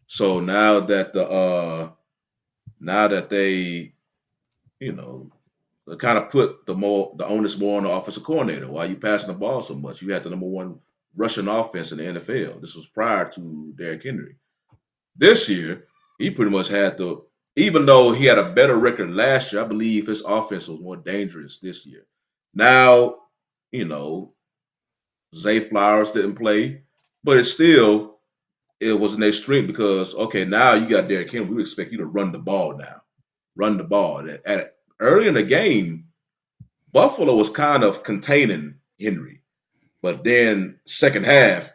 Speaker 4: So now that they, you know, kind of put the onus more on the offensive coordinator. Why are you passing the ball so much? You had the number one rushing offense in the NFL. This was prior to Derrick Henry. This year, he pretty much had the even though he had a better record last year, I believe his offense was more dangerous this year. Now, you know, Zay Flowers didn't play, but it was an extreme because okay, now you got Derrick Henry. We expect you to run the ball now, run the ball. Early in the game, Buffalo was kind of containing Henry, but then second half,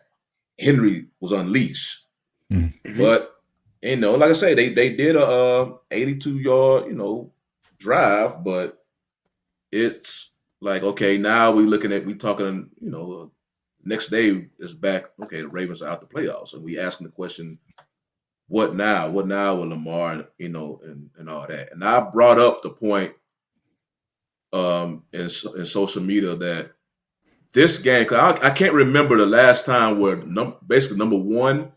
Speaker 4: Henry was unleashed.
Speaker 2: Mm.
Speaker 4: But like I say, they did a 82-yard drive, but it's like okay, now we talking next day is back. Okay, the Ravens are out the playoffs, and we asking the question, what now? What now with Lamar and all that? And I brought up the point in social media that this game, cause I can't remember the last time where basically number one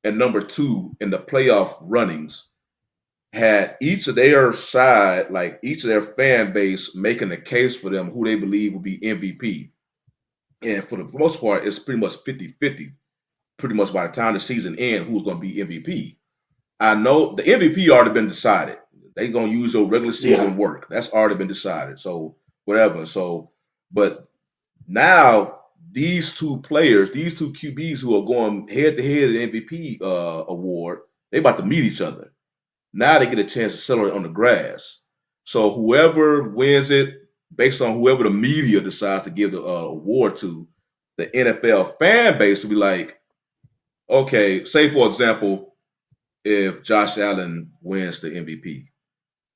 Speaker 4: and number two in the playoff runnings had each of their side, like each of their fan base making a case for them who they believe will be MVP. And for the most part, it's pretty much 50-50, pretty much by the time the season ends, who's going to be MVP. I know the MVP already been decided. They're going to use their regular season work. That's already been decided. So whatever. But now these two players, these two QBs who are going head to head in the MVP award, they about to meet each other. Now they get a chance to celebrate on the grass. So whoever wins it, based on whoever the media decides to give the award to, the NFL fan base will be like, okay, say for example, if Josh Allen wins the MVP,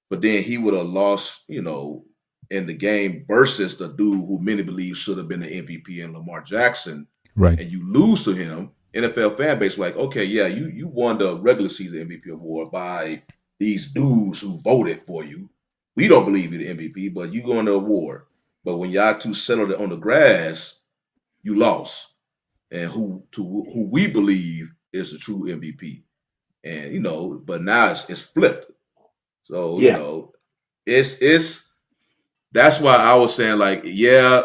Speaker 4: but then he would have lost, in the game versus the dude who many believe should have been the MVP in Lamar Jackson,
Speaker 2: Right.
Speaker 4: and you lose to him, NFL fan base like, okay, yeah, you won the regular season MVP award by these dudes who voted for you. We don't believe you're the MVP, but you won the award. But when y'all two settled it on the grass, you lost. And who we believe is the true MVP. And but now it's flipped. So it's that's why I was saying like, yeah,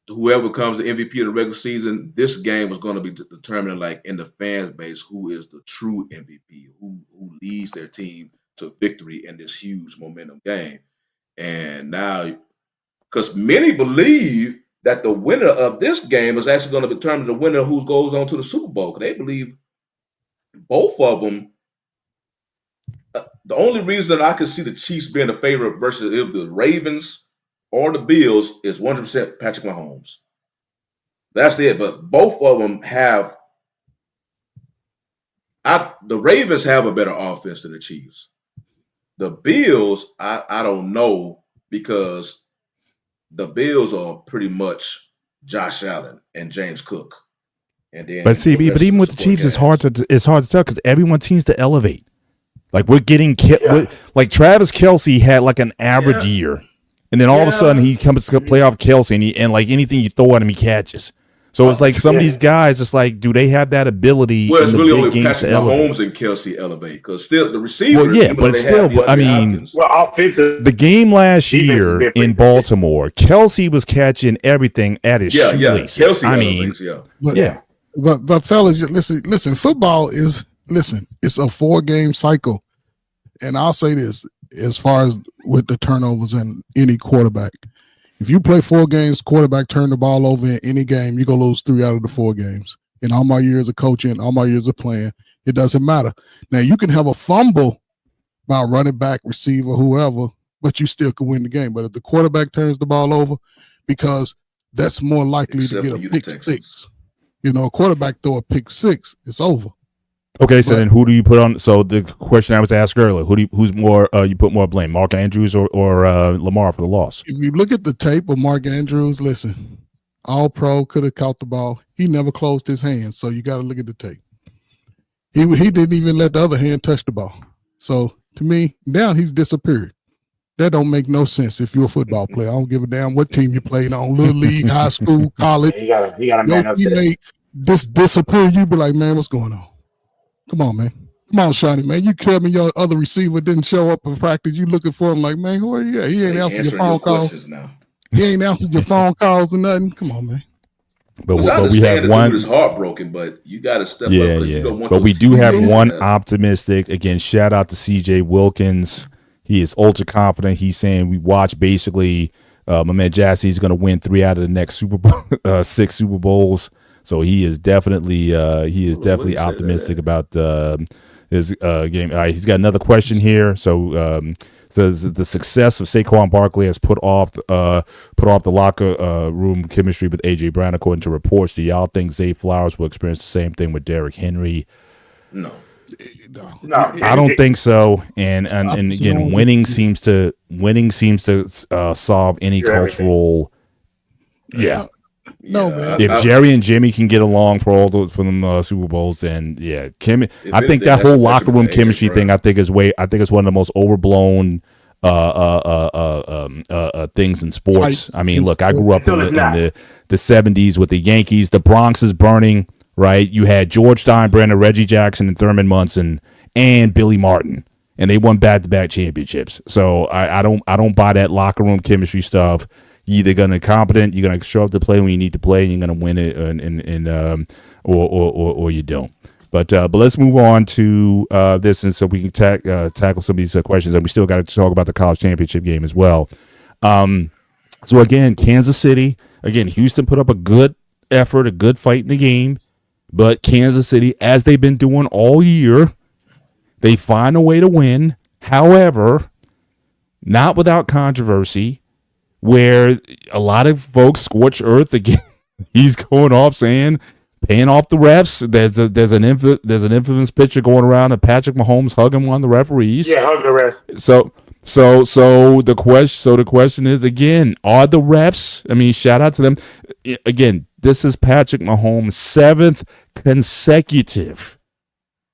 Speaker 4: whoever becomes the MVP in the regular season, this game was going to be determining, like in the fan base, who is the true MVP, who leads their team to victory in this huge momentum game. And now, because many believe that the winner of this game is actually going to determine the winner who goes on to the Super Bowl. Because they believe both of them. The only reason I could see the Chiefs being the favorite versus if the Ravens or the Bills is 100% Patrick Mahomes. That's it. But both of them have. The Ravens have a better offense than the Chiefs. The Bills, I don't know, because the Bills are pretty much Josh Allen and James Cook. And then,
Speaker 2: but even with the Chiefs, it's hard to tell because everyone seems to elevate. Like we're getting like Travis Kelce had like an average year, and then all of a sudden he comes to playoff Kelce, and like anything you throw at him, he catches. So it's like some of these guys, it's like, do they have that ability?
Speaker 4: Well, it's really only Patrick Mahomes and Kelce elevate because still the receivers.
Speaker 2: Well, yeah, but still, I mean,
Speaker 3: offensive.
Speaker 2: The game last year in Baltimore, Kelce was catching everything at his shoelaces.
Speaker 4: Kelce
Speaker 2: elevates,
Speaker 5: But fellas, listen. Football is it's a 4-game cycle, and I'll say this as far as with the turnovers in any quarterback. If you play 4 games, quarterback turn the ball over in any game, you're going to lose 3 out of the 4 games. In all my years of coaching, all my years of playing, it doesn't matter. Now, you can have a fumble by running back, receiver, whoever, but you still can win the game. But if the quarterback turns the ball over, because that's more likely to get a pick six. A quarterback throw a pick six, it's over.
Speaker 2: Okay, so then who do you put on? So the question I was asked earlier, who's more? You put more blame, Mark Andrews or Lamar for the loss?
Speaker 5: If you look at the tape of Mark Andrews, listen, All pro, could have caught the ball. He never closed his hands, so you got to look at the tape. He didn't even let the other hand touch the ball. So to me, now he's disappeared. That don't make no sense if you're a football player. I don't give a damn what team you played on, little league, high school, college.
Speaker 3: He got a man up
Speaker 5: Your teammate disappear. You be like, man, what's going on? Come on, man. Come on, Shiny, man. You tell me your other receiver didn't show up for practice. You looking for him like, man, who are you? He ain't answering your phone calls. He ain't answered your phone calls or nothing. Come on, man.
Speaker 4: But we have one. Is heartbroken, but you got to step up. You don't want
Speaker 2: but we do have one optimistic. Again, shout out to CJ Wilkins. He is ultra confident. He's saying we watch basically. My man Jassy is going to win 3 out of the next 6 Super Bowls. So he is definitely optimistic about his game. All right, he's got another question here. So the success of Saquon Barkley has put off the locker room chemistry with AJ Brown, according to reports. Do y'all think Zay Flowers will experience the same thing with Derrick Henry?
Speaker 3: No,
Speaker 2: I don't think so. And again, winning seems to solve any cultural. Yeah.
Speaker 5: No, man.
Speaker 2: If Jerry and Jimmy can get along for them Super Bowls, then yeah, I think that whole locker room chemistry thing. I think is one of the most overblown things in sports. I mean, look, I grew up in the 70s with the Yankees. The Bronx is burning. Right, you had George Steinbrenner, Reggie Jackson, and Thurman Munson, and Billy Martin, and they won back-to-back championships. So I don't buy that locker room chemistry stuff. You're either gonna competent, you're gonna show up to play when you need to play, and you're gonna win it, or you don't. But let's move on to this, and so we can tackle some of these questions, and we still got to talk about the college championship game as well. So again, Kansas City, Houston put up a good effort, a good fight in the game. But Kansas City, as they've been doing all year, they find a way to win. However, not without controversy, where a lot of folks scorch earth again. He's going off saying, paying off the refs. There's an infamous picture going around of Patrick Mahomes hugging one of the referees.
Speaker 3: Yeah, hug the refs.
Speaker 2: So the question is, again, are the refs? I mean, shout out to them. Again, this is Patrick Mahomes' 7th consecutive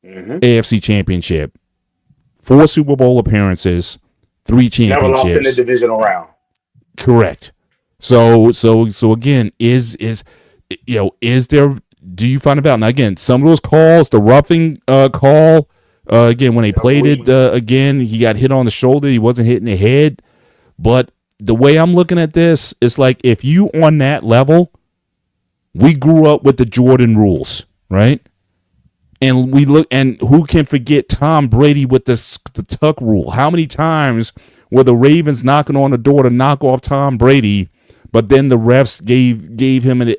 Speaker 2: AFC championship, 4 Super Bowl appearances, 3 championships.
Speaker 3: Never lost in the divisional round.
Speaker 2: Correct. So again, is there? Do you find out? Now again, some of those calls, the roughing call. Again, when they played it again, he got hit on the shoulder. He wasn't hitting the head. But the way I'm looking at this, it's like if you on that level, we grew up with the Jordan rules, right? And we look, and who can forget Tom Brady with the tuck rule? How many times were the Ravens knocking on the door to knock off Tom Brady, but then the refs gave him an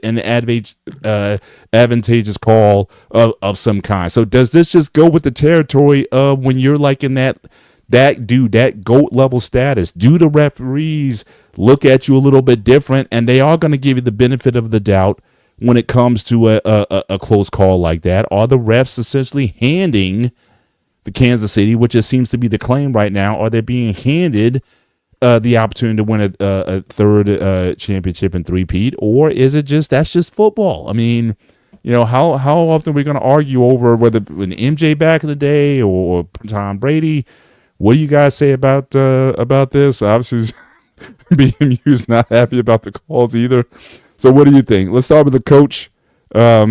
Speaker 2: advantageous call of some kind? So does this just go with the territory of when you're like in that GOAT level status? Do the referees look at you a little bit different, and they are going to give you the benefit of the doubt when it comes to a close call like that? Are the refs essentially handing the Kansas City, which it seems to be the claim right now, are they being handed the opportunity to win a third championship and three-peat, or is it that's just football? I mean, how often are we going to argue over whether when MJ back in the day or Tom Brady? What do you guys say about this? Obviously, BMU's not happy about the calls either. So what do you think? Let's start with the coach. I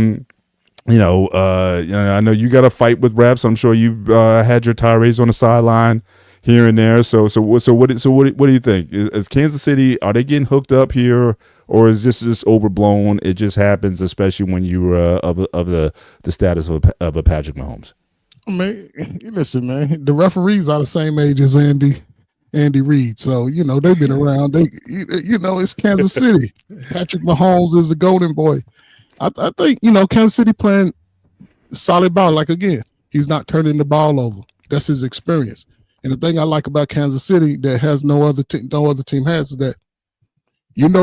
Speaker 2: know you got a fight with refs. I'm sure you've had your tirades on the sideline here and there. So what do you think? Is Kansas City, are they getting hooked up here, or is this just overblown? It just happens, especially when you're of the status of a Patrick Mahomes.
Speaker 5: Man, listen, man. The referees are the same age as Andy Reid, so they've been around. It's Kansas City. Patrick Mahomes is the golden boy. I think Kansas City playing solid ball. Like again, he's not turning the ball over. That's his experience. And the thing I like about Kansas City that has no other team has is that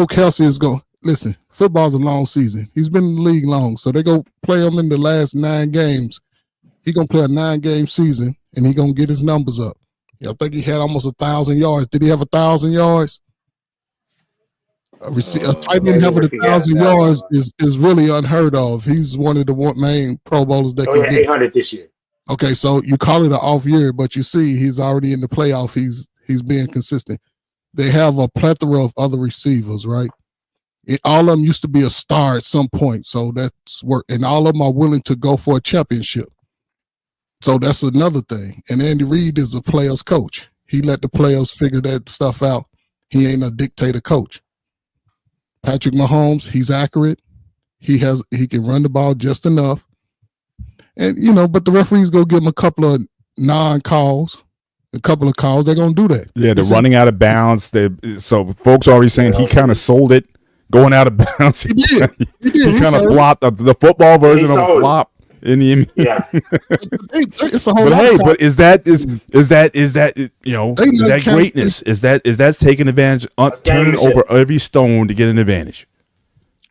Speaker 5: Kelsey is going. Listen, football's a long season. He's been in the league long, so they go play him in the last 9 games. He's gonna play a 9-game season, and he's gonna get his numbers up. I think he had almost 1,000 yards. Did he have 1,000 yards? A tight end having 1,000 yards is really unheard of. He's one of the main Pro Bowlers that can get
Speaker 3: 800 this year.
Speaker 5: Okay, so you call it an off year, but you see he's already in the playoff. He's being consistent. They have a plethora of other receivers, right? All of them used to be a star at some point, so that's work. And all of them are willing to go for a championship. So that's another thing. And Andy Reid is a player's coach. He let the players figure that stuff out. He ain't a dictator coach. Patrick Mahomes, he's accurate. He can run the ball just enough. And, but the referees go give him a couple of non-calls, a couple of calls. They're going to do that.
Speaker 2: Yeah, they're running out of bounds. So folks already saying he kind of sold it going out of bounds.
Speaker 5: He did.
Speaker 2: He kind of flopped the football version of a flop in the
Speaker 3: yeah.
Speaker 5: It's a whole.
Speaker 2: But hey, but is that greatness? Is that taking advantage, turning over every stone to get an advantage?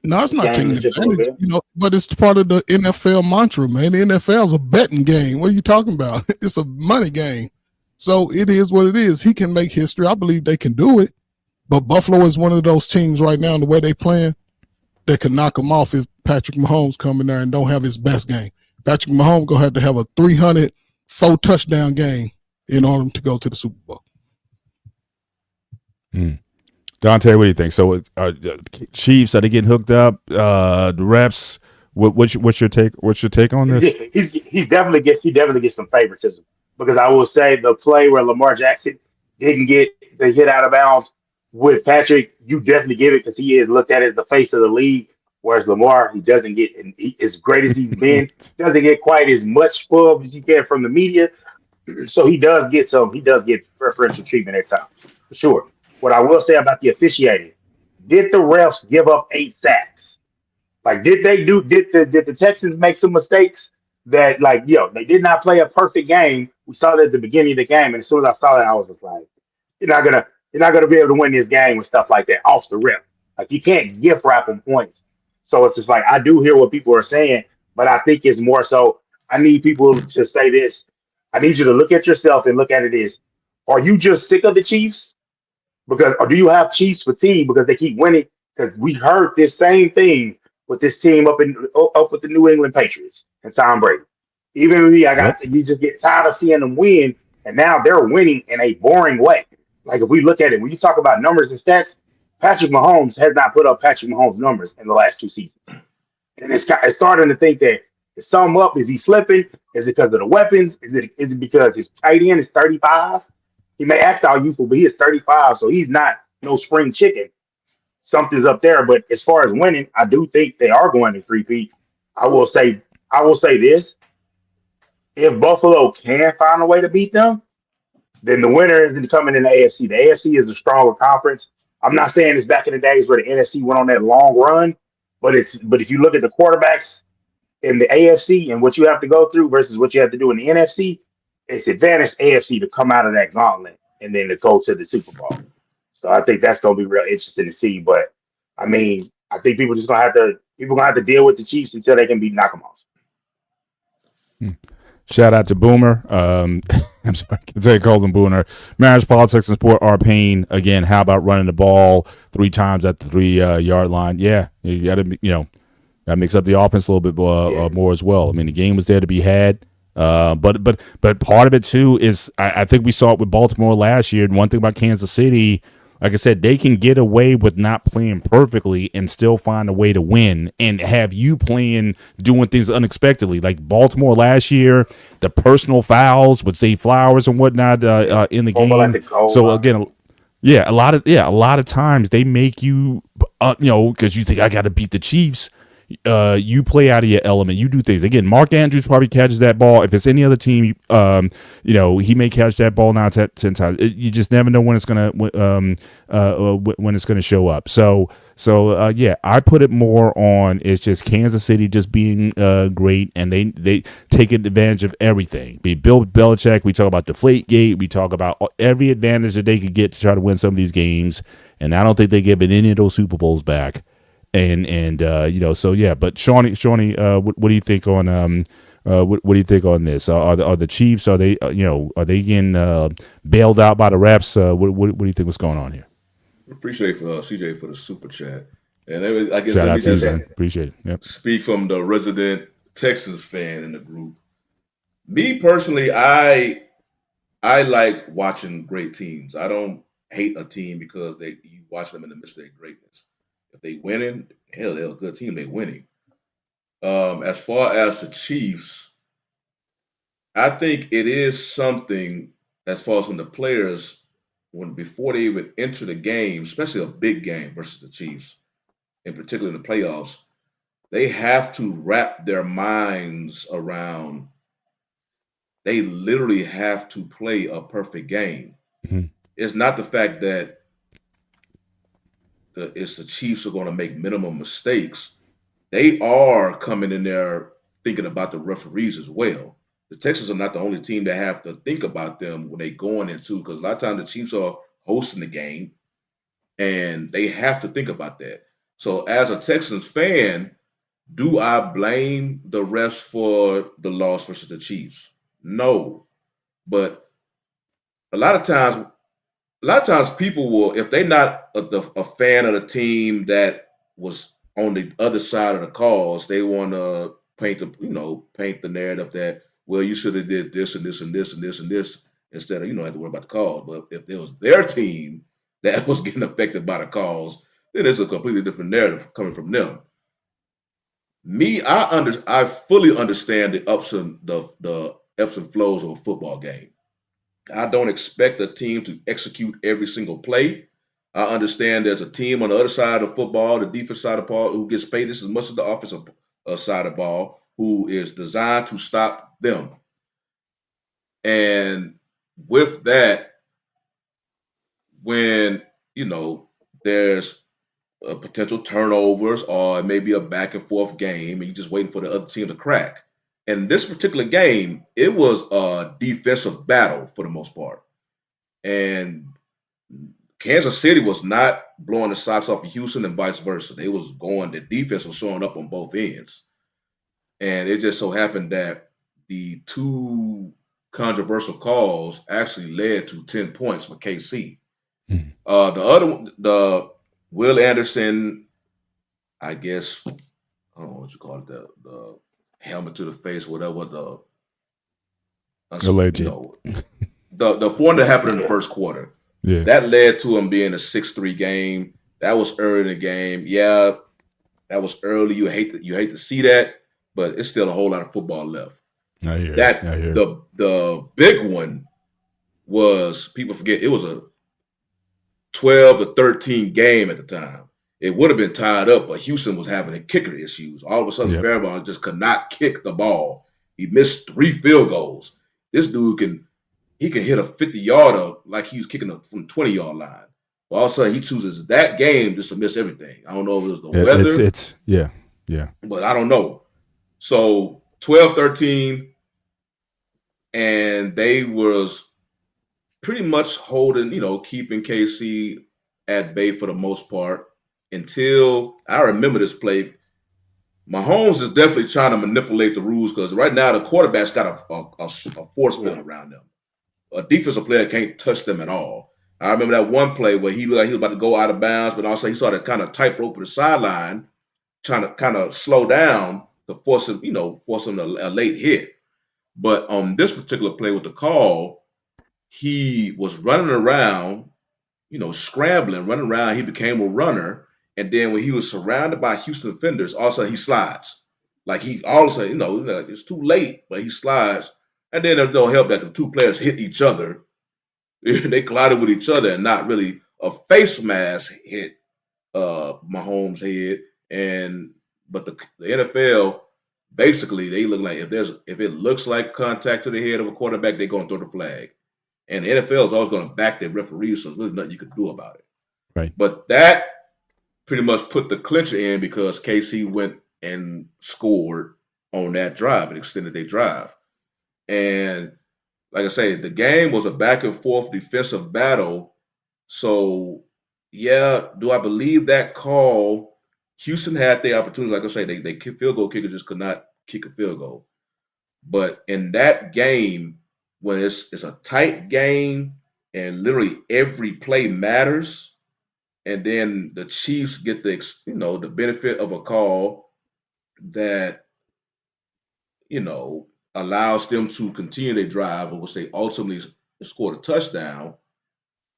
Speaker 5: No, it's not taking advantage, but it's part of the NFL mantra, man. The NFL is a betting game. What are you talking about? It's a money game. So it is what it is. He can make history. I believe they can do it. But Buffalo is one of those teams right now, the way they playing, that can knock them off if Patrick Mahomes come in there and don't have his best game. Patrick Mahomes going to have a 300 4-touchdown game in order to go to the Super Bowl.
Speaker 2: Dante, what do you think? So, Chiefs, are they getting hooked up? The refs, what's your take? What's your take on this?
Speaker 3: He definitely gets some favoritism, because I will say the play where Lamar Jackson didn't get the hit out of bounds with Patrick, you definitely give it, because he is looked at as the face of the league. Whereas Lamar, he doesn't get, as great as he's been, doesn't get quite as much love as he can from the media. So he does get preferential treatment at times, for sure. What I will say about the officiating, did the refs give up 8 sacks? Like, did the Texans make some mistakes that, they did not play a perfect game? We saw that at the beginning of the game, and as soon as I saw that, I was just like, you're not gonna be able to win this game with stuff like that off the rip. Like, you can't gift wrap them points. So it's just like, I do hear what people are saying, but I think it's more so, I need people to say this. I need you to look at yourself and look at it as, are you just sick of the Chiefs? Or do you have Chiefs fatigue because they keep winning? Because we heard this same thing with this team up with the New England Patriots and Tom Brady. Even with me, you just get tired of seeing them win, and now they're winning in a boring way. Like, if we look at it, when you talk about numbers and stats, Patrick Mahomes has not put up Patrick Mahomes numbers in the last 2 seasons. And it's starting to think that, to sum up, is he slipping? Is it because of the weapons? Is it because his tight end is 35? He may act all youthful, but he is 35, so he's not no spring chicken. Something's up there. But as far as winning, I do think they are going to three-peat. I will say this. If Buffalo can find a way to beat them, then the winner is coming in the AFC. The AFC is a stronger conference. I'm not saying it's back in the days where the NFC went on that long run, but if you look at the quarterbacks in the AFC and what you have to go through versus what you have to do in the NFC, it's advantage AFC to come out of that gauntlet and then to go to the Super Bowl. So I think that's going to be real interesting to see. But I mean, I think people gonna have to deal with the Chiefs until they can knock them off.
Speaker 2: Shout out to Boomer. I'm sorry, I called him Boomer. Marriage, politics, and sport are pain. Again, how about running the ball 3 times at the 3-yard line? Yeah, you got to gotta mix up the offense a little bit more as well. I mean, the game was there to be had. But part of it too is I think we saw it with Baltimore last year. And one thing about Kansas City, like I said, they can get away with not playing perfectly and still find a way to win and have you doing things unexpectedly. Like Baltimore last year, the personal fouls with Zay Flowers and whatnot in the game. So again, a lot of times they make you, because you think I got to beat the Chiefs. You play out of your element. You do things. Again, Mark Andrews probably catches that ball. If it's any other team, he may catch that ball now 10 times. You just never know when it's gonna show up. So I put it more on it's just Kansas City just being great, and they take advantage of everything. Bill Belichick. We talk about Deflategate. We talk about every advantage that they could get to try to win some of these games, and I don't think they're giving any of those Super Bowls back. But Shawnee, what do you think on what do you think on this? Are the Chiefs, are they getting bailed out by the refs? What do you think was going on here?
Speaker 4: Appreciate for CJ for the super chat. And I guess
Speaker 2: Shout
Speaker 4: let
Speaker 2: out
Speaker 4: me
Speaker 2: to you,
Speaker 4: just
Speaker 2: man. Appreciate it. Yep.
Speaker 4: speak from the resident Texans fan in the group. Me personally, I like watching great teams. I don't hate a team because you watch them in the midst of their greatness. If they winning, hell, they're a good team. They winning. As far as the Chiefs, I think it is something as far as when the players, when before they even enter the game, especially a big game versus the Chiefs, in particular in the playoffs, they have to wrap their minds around. They literally have to play a perfect game.
Speaker 2: Mhm.
Speaker 4: It's not the fact that it's the Chiefs are going to make minimum mistakes. They are coming in there thinking about the referees as well. The Texans are not the only team that have to think about them when they going into, because a lot of times the Chiefs are hosting the game and they have to think about that. So as a Texans fan, do I blame the refs for the loss versus the Chiefs? No. But a lot of times people will, if they're not a fan of the team that was on the other side of the cause, they want to paint the narrative that, well, you should have did this and this and this and this and this instead of have to worry about the cause. But if it was their team that was getting affected by the cause, then it's a completely different narrative coming from them. Me, I fully understand the ups and flows of a football game. I don't expect a team to execute every single play. I understand there's a team on the other side of football, the defense side of the ball, who gets paid just as much as the offensive side of the ball, who is designed to stop them. And with that, when there's potential turnovers or maybe a back and forth game, and you're just waiting for the other team to crack. In this particular game, it was a defensive battle for the most part. And Kansas City was not blowing the socks off of Houston and vice versa. They was going, the defense was showing up on both ends. And it just so happened that the two controversial calls actually led to 10 points for KC.
Speaker 2: Mhm.
Speaker 4: The other one, the Will Anderson, I guess, I don't know what you call it, the helmet to the face, whatever,
Speaker 2: Alleged.
Speaker 4: The one that happened in the first quarter.
Speaker 2: Yeah.
Speaker 4: That led to him being a 6-3 game. That was early in the game. Yeah, that was early. You hate to see that, but it's still a whole lot of football left.
Speaker 2: I hear.
Speaker 4: That
Speaker 2: I hear.
Speaker 4: the big one was, people forget, it was a 12-13 game at the time. It would have been tied up, but Houston was having a kicker issues. All of a sudden,
Speaker 2: Yep.
Speaker 4: Fairbairn just could not kick the ball. He missed 3 field goals. This dude can hit a 50-yarder like he was kicking from the 20-yard line. But all of a sudden, he chooses that game just to miss everything. I don't know if it was the weather.
Speaker 2: It's yeah.
Speaker 4: But I don't know. So 12-13, and they was pretty much holding, keeping KC at bay for the most part until, I remember this play. Mahomes is definitely trying to manipulate the rules because right now the quarterback's got a force field around them. A defensive player can't touch them at all. I remember that one play where he looked like he was about to go out of bounds, but also he saw that kind of tightrope to the sideline, trying to kind of slow down to force him a late hit. But on this particular play with the call, he was running around, scrambling, running around. He became a runner. And then when he was surrounded by Houston defenders, all of a sudden he slides. Like he all of a sudden, like it's too late, but he slides. And then there's no help that the two players hit each other. They collided with each other and not really a face mask hit Mahomes' head. But the NFL, basically, they look like, if it looks like contact to the head of a quarterback, they're going to throw the flag. And the NFL is always going to back their referees, so there's really nothing you could do about it.
Speaker 2: Right.
Speaker 4: But that pretty much put the clincher in because KC went and scored on that drive and extended their drive. And like I say, the game was a back and forth defensive battle. So, yeah, do I believe that call? Houston had the opportunity. Like I say, they field goal kicker just could not kick a field goal. But in that game, when it's a tight game and literally every play matters, and then the Chiefs get the benefit of a call that allows them to continue their drive, in which they ultimately scored a touchdown.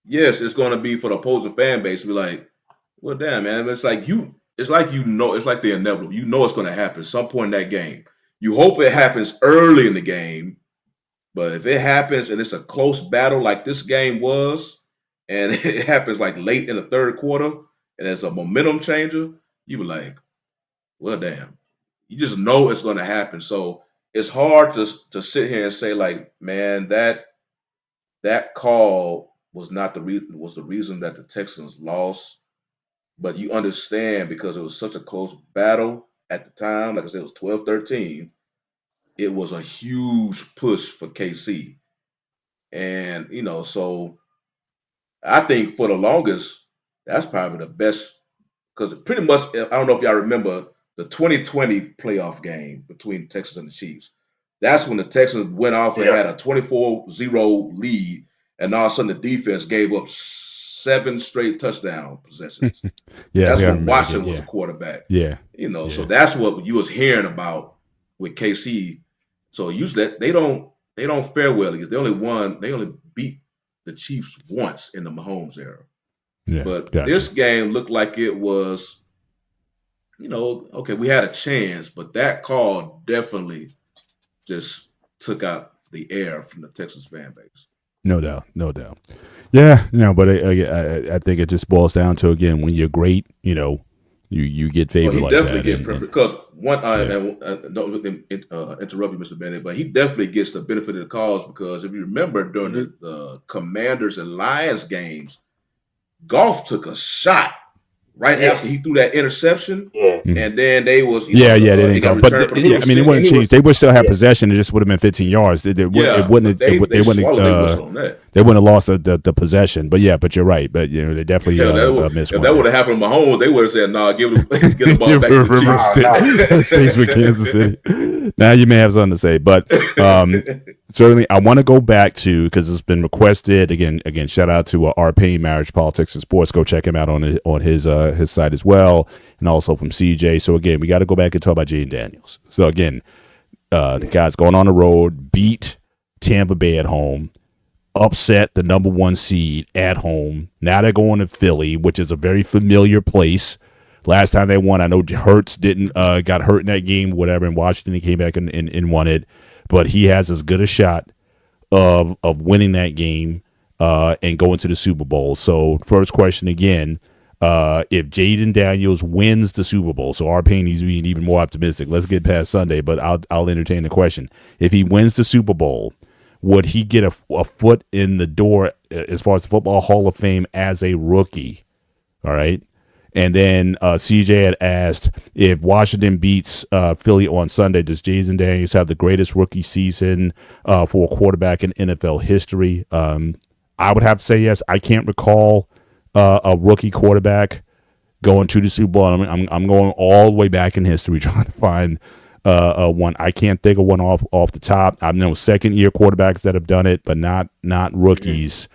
Speaker 4: Yes, it's going to be for the opposing fan base to be like, well, damn, man, it's like it's like the inevitable. You know it's going to happen at some point in that game. You hope it happens early in the game, but if it happens and it's a close battle like this game was, and it happens like late in the third quarter, and it's a momentum changer, you be like, well, damn. You just know it's going to happen. So it's hard to sit here and say like, man, that call was not the reason that the Texans lost. But you understand because it was such a close battle at the time. Like I said, it was 12-13. It was a huge push for KC. And, so I think for the longest, that's probably the best because pretty much, I don't know if y'all remember the 2020 playoff game between Texas and the Chiefs. That's when the Texans went off and had a 24-0 lead, and all of a sudden the defense gave up 7 straight touchdown possessions. That's when Washington was a quarterback. So that's what you was hearing about with KC. So usually they don't fare well because they only beat the Chiefs once in the Mahomes era. But this game looked like it was, okay, we had a chance, but that call definitely just took out the air from the Texas fan base.
Speaker 2: No doubt. Yeah, but I think it just boils down to, again, when you're great, you get favored like that. He
Speaker 4: definitely get perfect because don't interrupt you, Mr. Bennett, but he definitely gets the benefit of the calls because if you remember during the Commanders and Lions games, Goff took a shot right after he threw that interception, and then they was
Speaker 2: they didn't go. But it wouldn't change. They would still have possession. It just would have been 15 yards. They wouldn't have lost the possession. But you're right. But they definitely missed one.
Speaker 4: If that would have happened to Mahomes, they would have said, "Nah, get the ball back to the Chiefs."
Speaker 2: Stays with Kansas City. Now you may have something to say, but certainly I want to go back to, because it's been requested again. Shout out to R. Payne, Marriage, Politics, and Sports. Go check him out on his site as well, and also from CJ. So again, we got to go back and talk about Jaden Daniels. So again, the guy's going on the road, beat Tampa Bay at home, upset the number 1 seed at home. Now they're going to Philly, which is a very familiar place. Last time they won, I know Hurts got hurt in that game, whatever, in Washington. He came back and won it. But he has as good a shot of winning that game and going to the Super Bowl. So first question again, if Jaden Daniels wins the Super Bowl, so our Payne needs to be even more optimistic. Let's get past Sunday, but I'll entertain the question. If he wins the Super Bowl, would he get a foot in the door as far as the Football Hall of Fame as a rookie? All right. And then CJ had asked, if Washington beats Philly on Sunday, does Jaden Daniels have the greatest rookie season for a quarterback in NFL history? I would have to say yes. I can't recall a rookie quarterback going to the Super Bowl. I'm going all the way back in history trying to find one. I can't think of one off the top. I know second-year quarterbacks that have done it, but not rookies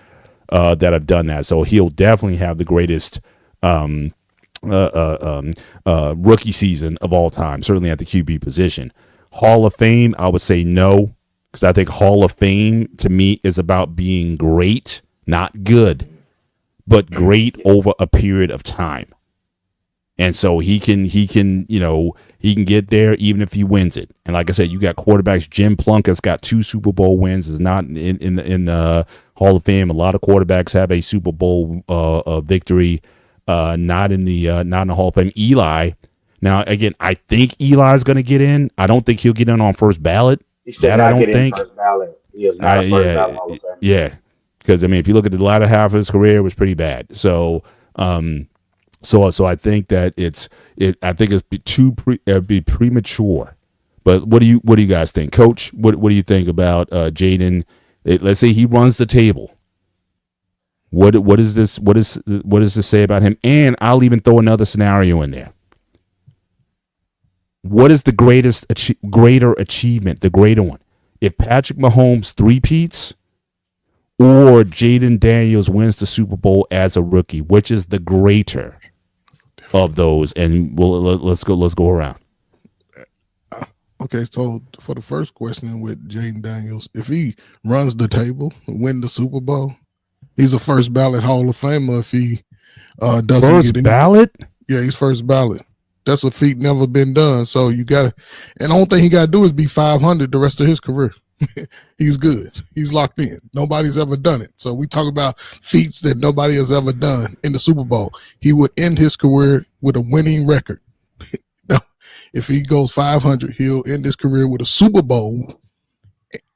Speaker 2: that have done that. So he'll definitely have the greatest rookie season of all time, certainly at the QB position. Hall of Fame, I would say no, because I think Hall of Fame to me is about being great, not good, but great over a period of time. And so he can get there even if he wins it. And like I said, you got quarterbacks. Jim Plunkett's got 2 Super Bowl wins. Is not in the Hall of Fame. A lot of quarterbacks have a Super Bowl victory. Not in the Hall of Fame. Eli. Now again, I think Eli's going to get in. I don't think he'll get in on first ballot. That I don't think.
Speaker 3: First ballot. He is not first ballot Hall of Fame.
Speaker 2: Yeah, because if you look at the latter half of his career, it was pretty bad. So I think that I think it'd be premature. But what do you guys think, Coach? What do you think about Jaden? Let's say he runs the table. What does this say about him? And I'll even throw another scenario in there. What is the greater achievement, the greater one? If Patrick Mahomes three-peats, or Jaden Daniels wins the Super Bowl as a rookie? Which is the greater of those? And let's go around.
Speaker 5: Okay, so for the first question with Jaden Daniels, if he runs the table, win the Super Bowl, he's a first ballot Hall of Famer. If he doesn't
Speaker 2: First
Speaker 5: get any
Speaker 2: ballot?
Speaker 5: Yeah, he's first ballot. That's a feat never been done. So you got to, and the only thing he got to do is be 500 the rest of his career. He's good. He's locked in. Nobody's ever done it. So we talk about feats that nobody has ever done in the Super Bowl. He would end his career with a winning record. Now, if he goes 500, he'll end his career with a Super Bowl,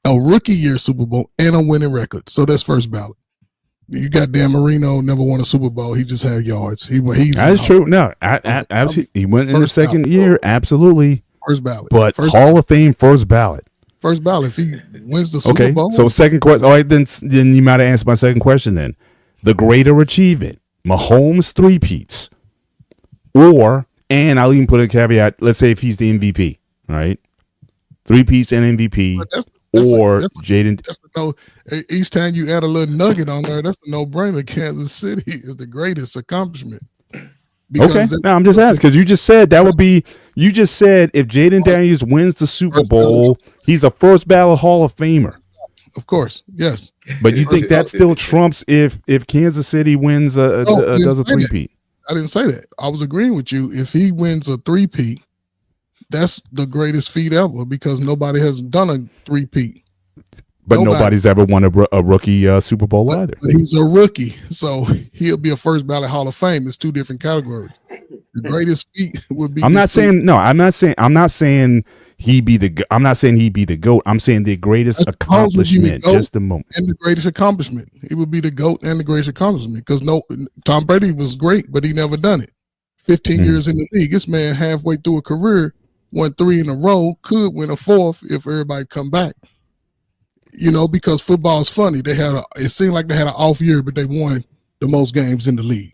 Speaker 5: a rookie year Super Bowl, and a winning record. So that's first ballot. You got Dan Marino, never won a Super Bowl. He just had yards.
Speaker 2: That's true. No, absolutely. He went in the second year. Absolutely.
Speaker 5: First ballot.
Speaker 2: But
Speaker 5: first
Speaker 2: Hall of Fame first ballot.
Speaker 5: First ballot. If he wins the Super Bowl.
Speaker 2: So second question. All right, then you might have answered my second question then. The greater achievement, Mahomes three-peats, and I'll even put a caveat, let's say if he's the MVP, right? Three-peats and MVP. Jaden.
Speaker 5: That's each time you add a little nugget on there, that's a no-brainer. Kansas City is the greatest accomplishment.
Speaker 2: Okay, now I'm just asking because you just said that would be. You just said if Jaden Daniels wins the Super Bowl, he's a first ballot Hall of Famer.
Speaker 5: Of course, yes.
Speaker 2: But you think that still trumps if Kansas City wins does a three-peat?
Speaker 5: I didn't say that. I was agreeing with you. If he wins a three-peat, that's the greatest feat ever because nobody has done a three-peat.
Speaker 2: But nobody's ever won a rookie Super Bowl either.
Speaker 5: But he's a rookie, so he'll be a first ballot Hall of Fame. It's two different categories. The greatest feat would be.
Speaker 2: I'm not saying he be the. I'm not saying he be the GOAT. I'm saying the greatest accomplishment. Just a moment.
Speaker 5: And the greatest accomplishment. He would be the GOAT and the greatest accomplishment because Tom Brady was great, but he never done it. 15 years in the league, this man halfway through a career won 3 in a row, could win a fourth if everybody come back. Because football is funny. It seemed like they had an off year, but they won the most games in the league.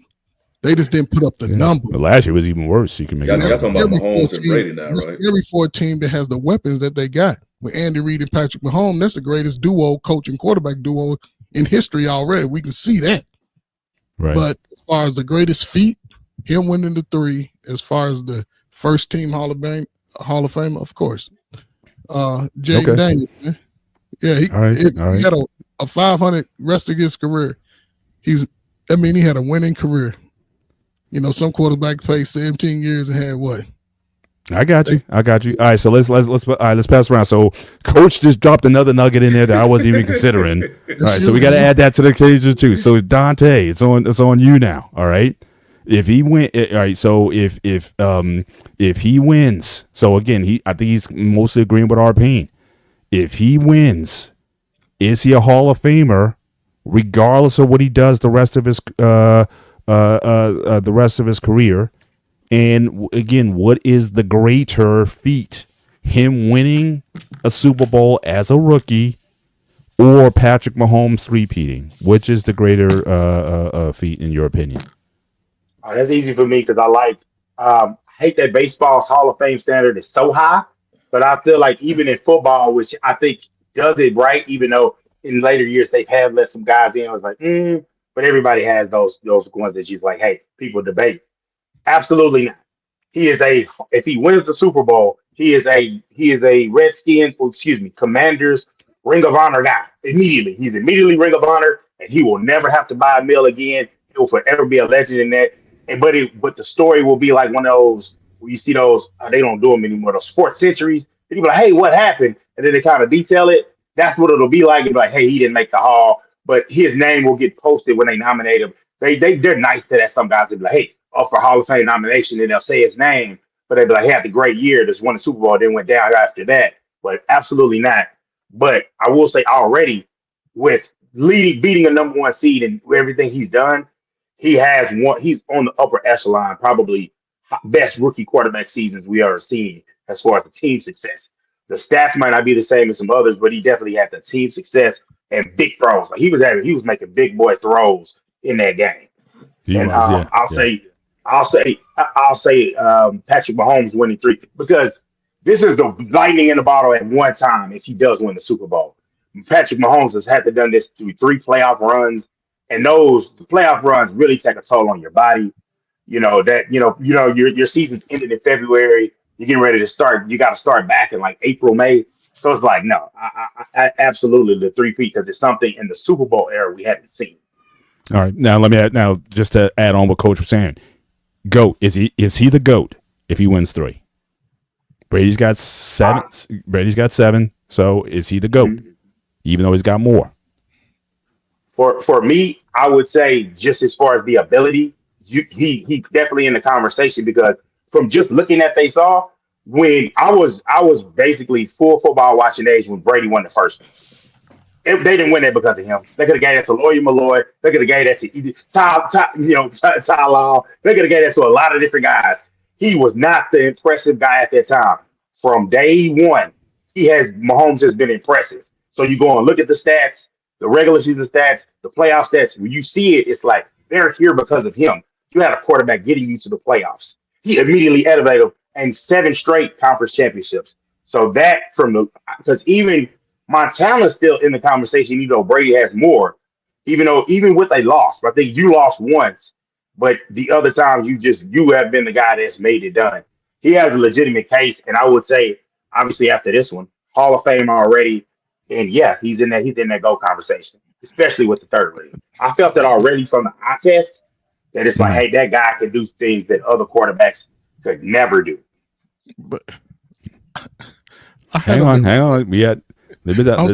Speaker 5: They just didn't put up the number.
Speaker 2: But last year was even worse. You can make.
Speaker 4: Y'all talking about Mahomes and Brady now, right?
Speaker 5: Every 4 team that has the weapons that they got with Andy Reid and Patrick Mahomes, that's the greatest duo, coach and quarterback duo in history already. We can see that.
Speaker 2: Right.
Speaker 5: But as far as the greatest feat, him winning the 3. As far as the first team Hall of Fame, of course. Jaden Daniels, man. Yeah, he had a 500 rest of his career. He had a winning career. Some quarterbacks played 17 years and had what?
Speaker 2: I got you. All right, so let's pass around. So, Coach just dropped another nugget in there that I wasn't even considering. All right, so we got to add that to the occasion too. So, Dante, it's on you now. All right, if he win, all right. So if he wins, so again, I think he's mostly agreeing with our pain. If he wins, is he a Hall of Famer, regardless of what he does the rest of his career? And again, what is the greater feat? Him winning a Super Bowl as a rookie, or Patrick Mahomes three-peating? Which is the greater feat in your opinion?
Speaker 3: That's easy for me because I hate that baseball's Hall of Fame standard is so high. But I feel like even in football, which I think does it right, even though in later years they have let some guys in, I was like, but everybody has those ones that she's like, hey, people debate. Absolutely not. If he wins the Super Bowl, he is a Commanders Ring of Honor guy. Immediately. He's immediately Ring of Honor, and he will never have to buy a meal again. He will forever be a legend in that. But the story will be like one of those. You see those, they don't do them anymore, those sports centuries. And you be like, hey, what happened? And then they kind of detail it. That's what it'll be like. It'll be like, hey, he didn't make the Hall, but his name will get posted when they nominate him. They're nice to that. Some guys will be like, hey, up for Hall of Fame nomination, and they'll say his name, but they'll be like, he had a great year. Just won the Super Bowl, then went down after that. But absolutely not. But I will say already, with beating a number 1 seed and everything he's done, he's on the upper echelon, probably best rookie quarterback seasons we ever seen as far as the team success. The stats might not be the same as some others, but he definitely had the team success and big throws. Like he was making big boy throws in that game. I'll say Patrick Mahomes winning 3 because this is the lightning in the bottle at one time if he does win the Super Bowl. Patrick Mahomes has had to done this through 3 playoff runs, and those playoff runs really take a toll on your body. Your season's ended in February. You're getting ready to start. You got to start back in like April, May. So it's like, no, I absolutely the 3-peat because it's something in the Super Bowl era we hadn't seen.
Speaker 2: All right, now let me add, now just to add on what Coach was saying. GOAT, is he the GOAT if he wins 3? Brady's got 7. Brady's got 7. So is he the GOAT, even though he's got more?
Speaker 3: For me, I would say just as far as the ability, he definitely in the conversation because from just looking at they saw when I was basically full football watching age when Brady won the first one. They didn't win that because of him. They could have gave that to Lawyer Malloy. They could have gave that to Ty Law. They could have gave that to a lot of different guys. He was not the impressive guy at that time. From day one, Mahomes has been impressive. So you go and look at the stats, the regular season stats, the playoff stats. When you see it, it's like they're here because of him. You had a quarterback getting you to the playoffs. He immediately elevated them and 7 straight conference championships. So that because even Montana's still in the conversation, even though Brady has more, even with a loss. I think you lost once, but the other times you have been the guy that's made it done. He has a legitimate case, and I would say, obviously after this one, Hall of Fame already, and yeah, he's in that GOAT conversation, especially with the 3rd ring. I felt it already from the eye test that it's like, hey, that guy can do things that other quarterbacks could never do.
Speaker 5: But
Speaker 2: hang on. We had.
Speaker 3: Go ahead.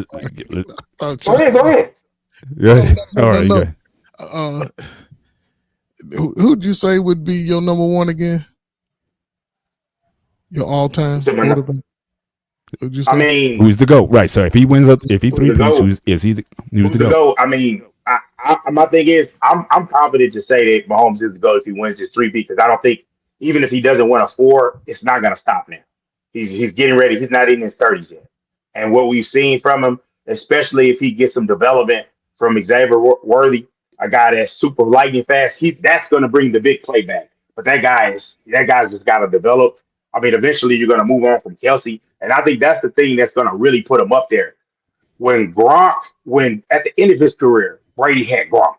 Speaker 2: Yeah. All right.
Speaker 5: No. Who'd you say would be your number 1 again? Your all-time quarterback? Who'd you say?
Speaker 3: I mean,
Speaker 2: who's the GOAT? Right. So if he wins up, if he 3-peats, who's the GOAT?
Speaker 3: I mean, my thing is, I'm confident to say that Mahomes is the GOAT if he wins his 3-peat because I don't think even if he doesn't win a 4, it's not going to stop now. He's getting ready. He's not in his 30s yet. And what we've seen from him, especially if he gets some development from Xavier Worthy, a guy that's super lightning fast, that's going to bring the big play back. But that guy's just got to develop. I mean, eventually you're going to move on from Kelsey. And I think that's the thing that's going to really put him up there. When at the end of his career, Brady had Gronk,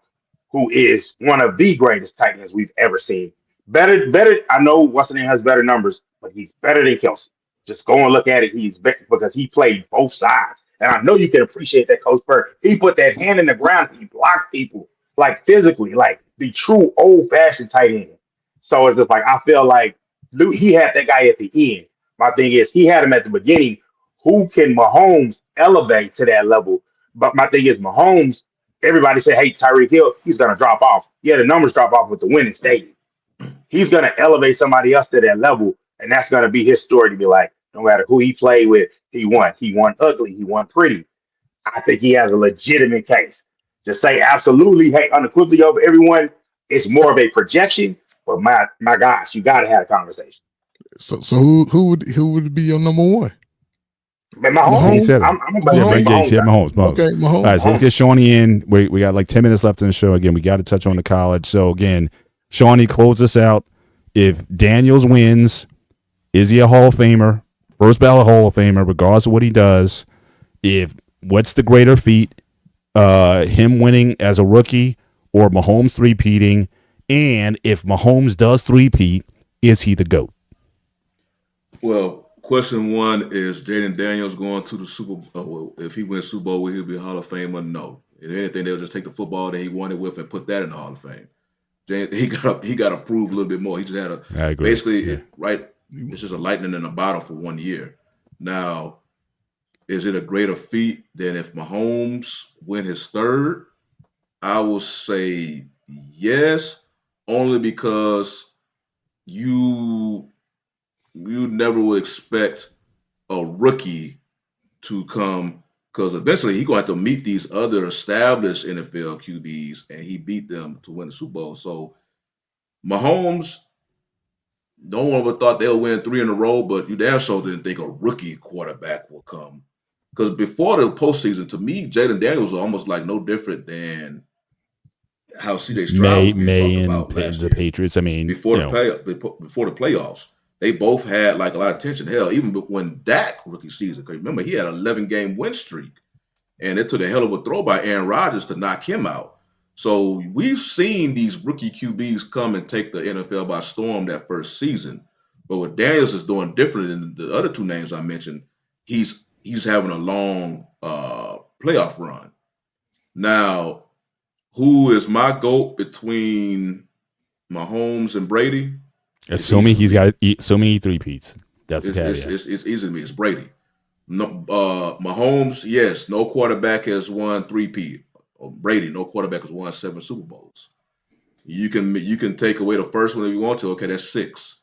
Speaker 3: who is one of the greatest tight ends we've ever seen. Better. I know what's the name has better numbers, but he's better than Kelsey. Just go and look at it. He's better because he played both sides. And I know you can appreciate that, Coach Burke. He put that hand in the ground. He blocked people like physically, like the true old-fashioned tight end. So it's just like I feel like he had that guy at the end. My thing is he had him at the beginning. Who can Mahomes elevate to that level? But my thing is Mahomes, everybody say, hey, Tyreek Hill, he's going to drop off. Yeah, the numbers drop off with the winning stadium. He's going to elevate somebody else to that level, and that's going to be his story to be like, no matter who he played with, he won. He won ugly. He won pretty. I think he has a legitimate case. To say absolutely, hey, unequivocally over everyone, it's more of a projection. But my gosh, you got to have a conversation.
Speaker 5: So who would be your number 1?
Speaker 3: Man, Mahomes. I'm about to bring
Speaker 2: Mahomes.
Speaker 5: Okay, Mahomes.
Speaker 2: All right, so let's get Shawnee in. We got like 10 minutes left in the show. Again, we got to touch on the college. So again, Shawnee, close us out. If Daniels wins, is he a Hall of Famer? First ballot Hall of Famer, regardless of what he does. What's the greater feat? Him winning as a rookie or Mahomes 3-peating? And if Mahomes does 3-peat, is he the GOAT?
Speaker 4: Well, question 1 is Jaden Daniels going to the Super Bowl? If he wins Super Bowl, will he be a Hall of Famer? No. If anything, they'll just take the football that he won it with and put that in the Hall of Fame. He got to prove a little bit more. He just had right. It's just a lightning in a bottle for 1 year. Now, is it a greater feat than if Mahomes win his 3rd? I will say yes, only because you never would expect a rookie to come, because eventually he's going to have to meet these other established NFL QBs, and he beat them to win the Super Bowl. So Mahomes, no one would have thought they'll win 3 in a row, but you damn sure didn't think a rookie quarterback will come. Because before the postseason, to me, Jaden Daniels was almost like no different than how C.J. Stroud was being talked about last year.
Speaker 2: The Patriots. I mean,
Speaker 4: before the playoffs, they both had like a lot of tension. Hell, even when Dak rookie season, because remember he had an 11-game win streak, and it took a hell of a throw by Aaron Rodgers to knock him out. So we've seen these rookie QBs come and take the NFL by storm that first season. But what Daniels is doing different than the other two names I mentioned, he's having a long playoff run. Now, who is my GOAT between Mahomes and Brady?
Speaker 2: Assuming he three-peats. That's the caveat.
Speaker 4: It's easy to me. It's Brady. No, Mahomes, yes, no quarterback has won three-peat. Brady, no quarterback has won 7 Super Bowls. You can take away the first one if you want to. Okay, that's 6.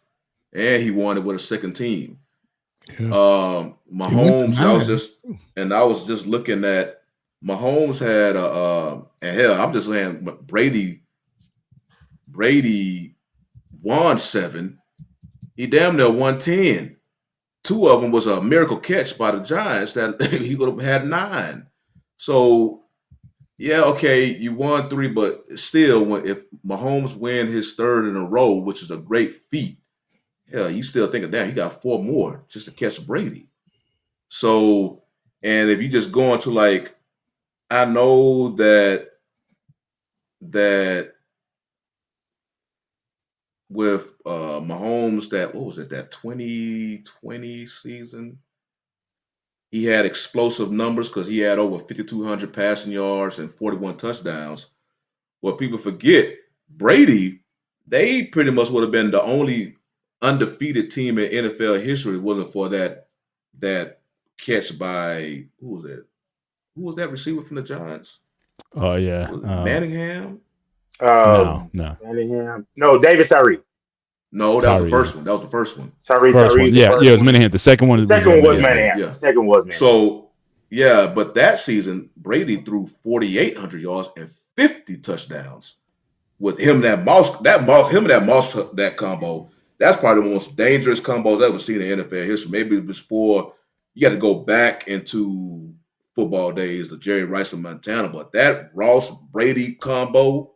Speaker 4: And he won it with a second team.
Speaker 5: Yeah.
Speaker 4: Mahomes, I was just looking at Mahomes had and hell, I'm just saying Brady won 7. He damn near won 10. 2 of them was a miracle catch by the Giants that he would have had 9. So yeah, okay, you won 3, but still, if Mahomes win his 3rd in a row, which is a great feat, yeah, you still thinking, damn, he got 4 more just to catch Brady. So, and if you just go into like, I know that with Mahomes, that 2020 season, he had explosive numbers because he had over 5,200 passing yards and 41 touchdowns. What people forget, Brady, they pretty much would have been the only undefeated team in NFL history wasn't for that catch by who was that? Who was that receiver from the Giants?
Speaker 2: Oh yeah,
Speaker 4: Manningham.
Speaker 2: No.
Speaker 3: Manningham. No, David Tyree.
Speaker 4: No, that was the first one. That was the first one.
Speaker 3: Tyree.
Speaker 2: Yeah, it was Manningham. The second one.
Speaker 3: The second was Manningham. Yeah. The second was Manningham.
Speaker 4: So yeah, but that season Brady threw 4,800 yards and 50 touchdowns. With him that combo, that's probably the most dangerous combos I've ever seen in NFL history. Maybe it was before you got to go back into football days, the Jerry Rice and Montana, but that Ross Brady combo,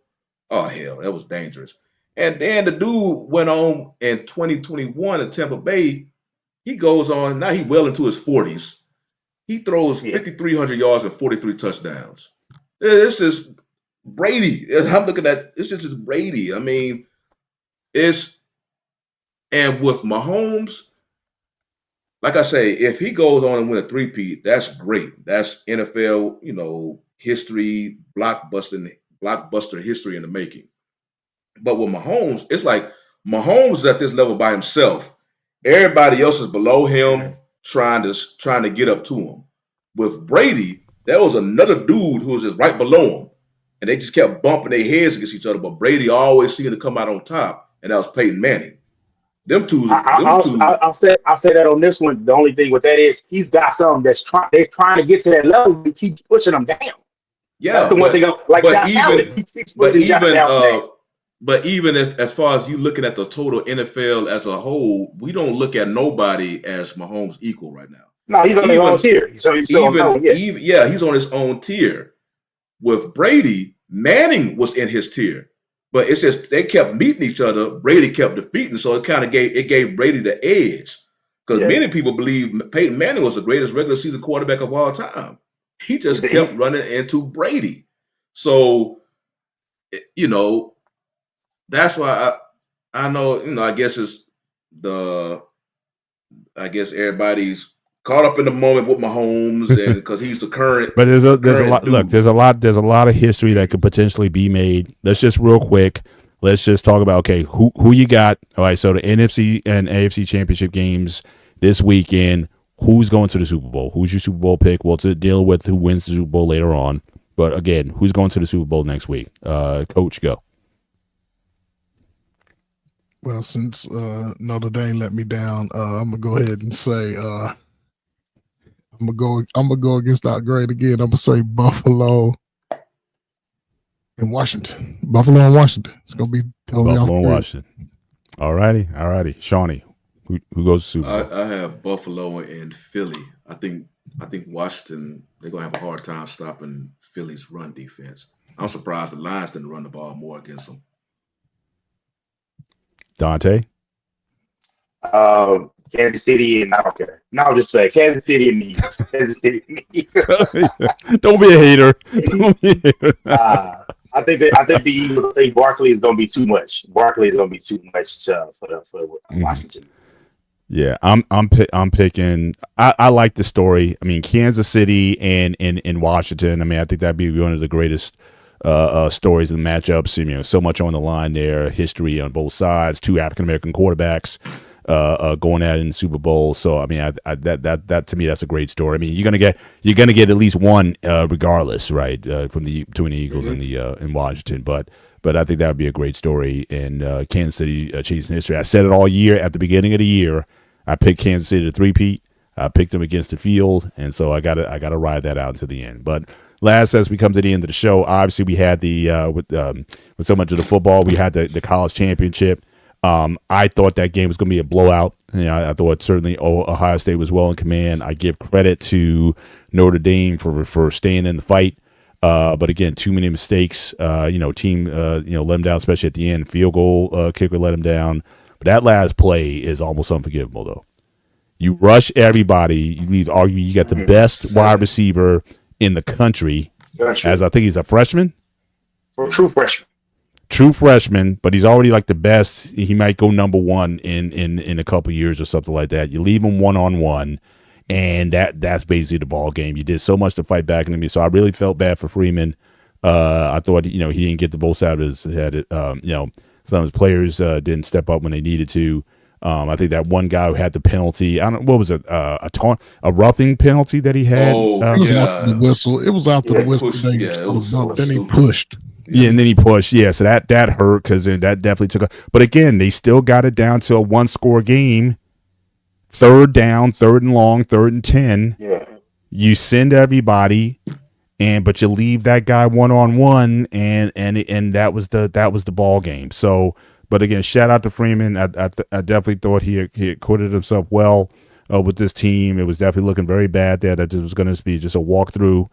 Speaker 4: oh hell, that was dangerous. And then the dude went on in 2021 in Tampa Bay. He goes on, now he well into his 40s. He throws 5,300 yards and 43 touchdowns. This is Brady. I'm looking at it's just Brady. I mean, and with Mahomes, like I say, if he goes on and win a three-peat, that's great. That's NFL, history, blockbuster history in the making. But with Mahomes, it's like Mahomes is at this level by himself. Everybody else is below him, trying to get up to him. With Brady, there was another dude who was just right below him, and they just kept bumping their heads against each other. But Brady always seemed to come out on top, and that was Peyton Manning. I'll
Speaker 3: say that on this one. The only thing with that is he's got something they're trying to get to that level. He keeps pushing them down.
Speaker 4: Yeah,
Speaker 3: that's the one thing.
Speaker 4: But even if, as far as you looking at the total NFL as a whole, we don't look at nobody as Mahomes' equal right now.
Speaker 3: No, he's on his own tier. He's on
Speaker 4: his own tier. With Brady, Manning was in his tier, but it's just they kept meeting each other. Brady kept defeating, so it kind of gave Brady the edge. Because many people believe Peyton Manning was the greatest regular season quarterback of all time. He just kept running into Brady. So, that's why I know, I guess everybody's caught up in the moment with Mahomes and because he's the current.
Speaker 2: But there's a lot. Dude. Look, there's a lot of history that could potentially be made. Let's just real quick. Let's just talk about who you got. All right, so the NFC and AFC championship games this weekend. Who's going to the Super Bowl? Who's your Super Bowl pick? We'll deal with who wins the Super Bowl later on. But again, who's going to the Super Bowl next week? Coach, go.
Speaker 5: Well, since Notre Dame let me down, I'm gonna go ahead and say I'm gonna go against our grade again. I'm gonna say Buffalo and Washington. Buffalo and Washington. It's gonna be totally
Speaker 2: Buffalo and Washington. All righty. Shawnee, who goes to Super Bowl?
Speaker 4: I have Buffalo and Philly. I think Washington, they're gonna have a hard time stopping Philly's run defense. I'm surprised the Lions didn't run the ball more against them.
Speaker 2: Dante?
Speaker 3: Kansas City and I don't care. No, just say Kansas City and the Eagles. Kansas City and the Eagles.
Speaker 2: Don't be a hater. Don't be a hater.
Speaker 3: I think the Eagles. I think Barkley is going to be too much. Barkley is going to be too much for Washington.
Speaker 2: Yeah, I'm picking. I like the story. I mean, Kansas City and Washington. I mean, I think that'd be one of the greatest stories and matchups. You know, so much on the line there. History on both sides. Two African American quarterbacks going at it in the Super Bowl. So I mean, that to me, that's a great story. I mean, you're gonna get at least one regardless, right? From between the Eagles and the in Washington, but I think that would be a great story. And Kansas City chasing history. I said it all year at the beginning of the year. I picked Kansas City to three-peat. I picked them against the field, and so I gotta ride that out to the end. But last, as we come to the end of the show, obviously we had with so much of the football, we had the college championship. I thought that game was going to be a blowout. You know, I thought certainly Ohio State was well in command. I give credit to Notre Dame for staying in the fight. But again, too many mistakes. Team let them down, especially at the end. Field goal kicker let them down. But that last play is almost unforgivable, though. You rush everybody. You got the best wide receiver in the country, as I think he's a freshman. True freshman, but he's already like the best. He might go number one in a couple years or something like that. You leave him 1-on-1. And that's basically the ball game. You did so much to fight back into me. So I really felt bad for Freeman. I thought, he didn't get the bullets out of his head. Some of his players didn't step up when they needed to. I think that one guy who had the penalty, I don't know, what was it, a roughing penalty that he had?
Speaker 5: It was after the whistle. It was after the whistle. Then he pushed.
Speaker 2: Yeah, and then he pushed. Yeah, so that hurt because that definitely took But again, they still got it down to a one-score game. Third down, third and long, 3rd and 10.
Speaker 3: Yeah.
Speaker 2: You send everybody, but you leave that guy 1-on-1, and that was the ball game. So, but again, shout out to Freeman. I definitely thought he acquitted himself well with this team. It was definitely looking very bad there. That this was going to be just a walkthrough,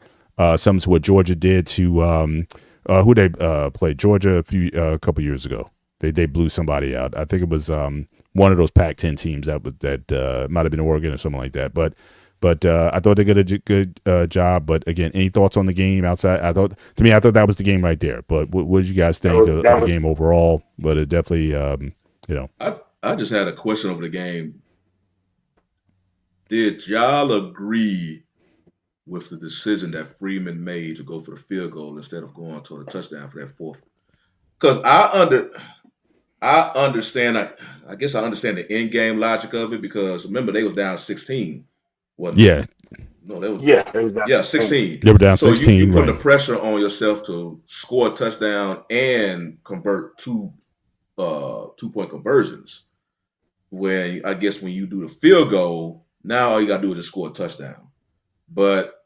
Speaker 2: similar to what Georgia did to who they played Georgia a couple years ago. They blew somebody out. I think it was one of those Pac-10 teams that might have been Oregon or something like that. But I thought they did a good job. But again, any thoughts on the game outside? I thought that was the game right there. But what did you guys think of the game overall? But it definitely,
Speaker 4: I just had a question over the game. Did y'all agree with the decision that Freeman made to go for the field goal instead of going to the touchdown for that fourth? Because I understand. I guess I understand the in-game logic of it because remember they was down 16. Wasn't
Speaker 2: yeah.
Speaker 4: It? No, they was.
Speaker 3: They was down
Speaker 4: 16.
Speaker 2: They were down 16.
Speaker 4: So you put
Speaker 2: right.
Speaker 4: the pressure on yourself to score a touchdown and convert two point conversions. When I guess when you do the field goal, now all you gotta do is just score a touchdown. But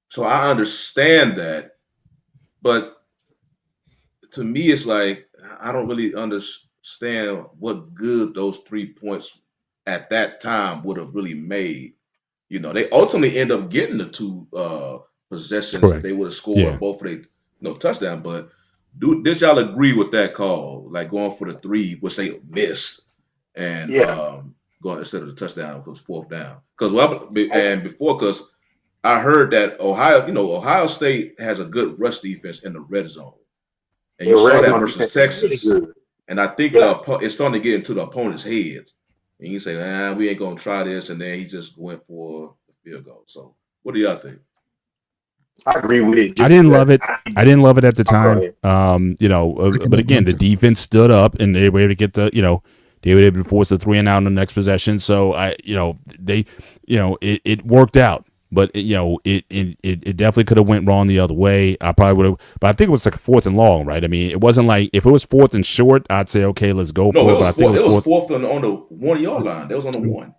Speaker 4: so I understand that, but to me, it's like I don't really understand what good those 3 points at that time would have really made. They ultimately end up getting the two possessions.
Speaker 2: Correct.
Speaker 4: They would have scored both of their touchdown. But did y'all agree with that call, like going for the 3, which they missed, and going instead of the touchdown because 4th down? Because I heard that Ohio State has a good rush defense in the red zone. And you saw that versus Texas. Really, and I think it's starting to get into the opponent's heads. And you say, we ain't going to try this. And then he just went for the field goal. So what do y'all think?
Speaker 3: I agree with it.
Speaker 2: I didn't love it. I didn't love it at the time. But again, the defense stood up and they were able to get they were able to force the 3 and out on the next possession. So it worked out. But it definitely could have went wrong the other way. I probably would have, but I think it was like 4th and long, right? I mean, it wasn't like if it was 4th and short, I'd say okay, let's go for it. But I think
Speaker 4: it was 4th on the 1-yard line. That was on the 1.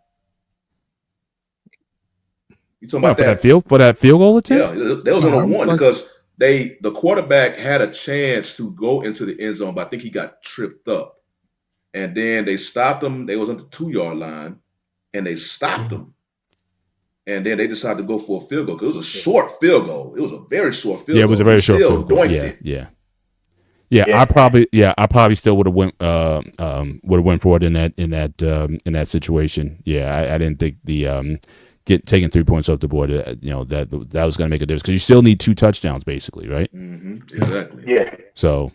Speaker 4: You talking about
Speaker 2: for that field goal attempt?
Speaker 4: Yeah, that was on the 1 because the quarterback had a chance to go into the end zone, but I think he got tripped up, and then they stopped him. They was on the 2-yard line, and they stopped him. And then they decided to go for a field goal because it was a short field goal. It was a very short field goal.
Speaker 2: Yeah, it was a very short field goal.
Speaker 4: Yeah.
Speaker 2: Yeah,
Speaker 3: Yeah.
Speaker 2: I probably still would have went for it in that situation. Yeah, I didn't think the get taking 3 points off the board, that was going to make a difference because you still need 2 touchdowns basically, right?
Speaker 4: Exactly.
Speaker 3: Yeah.
Speaker 2: So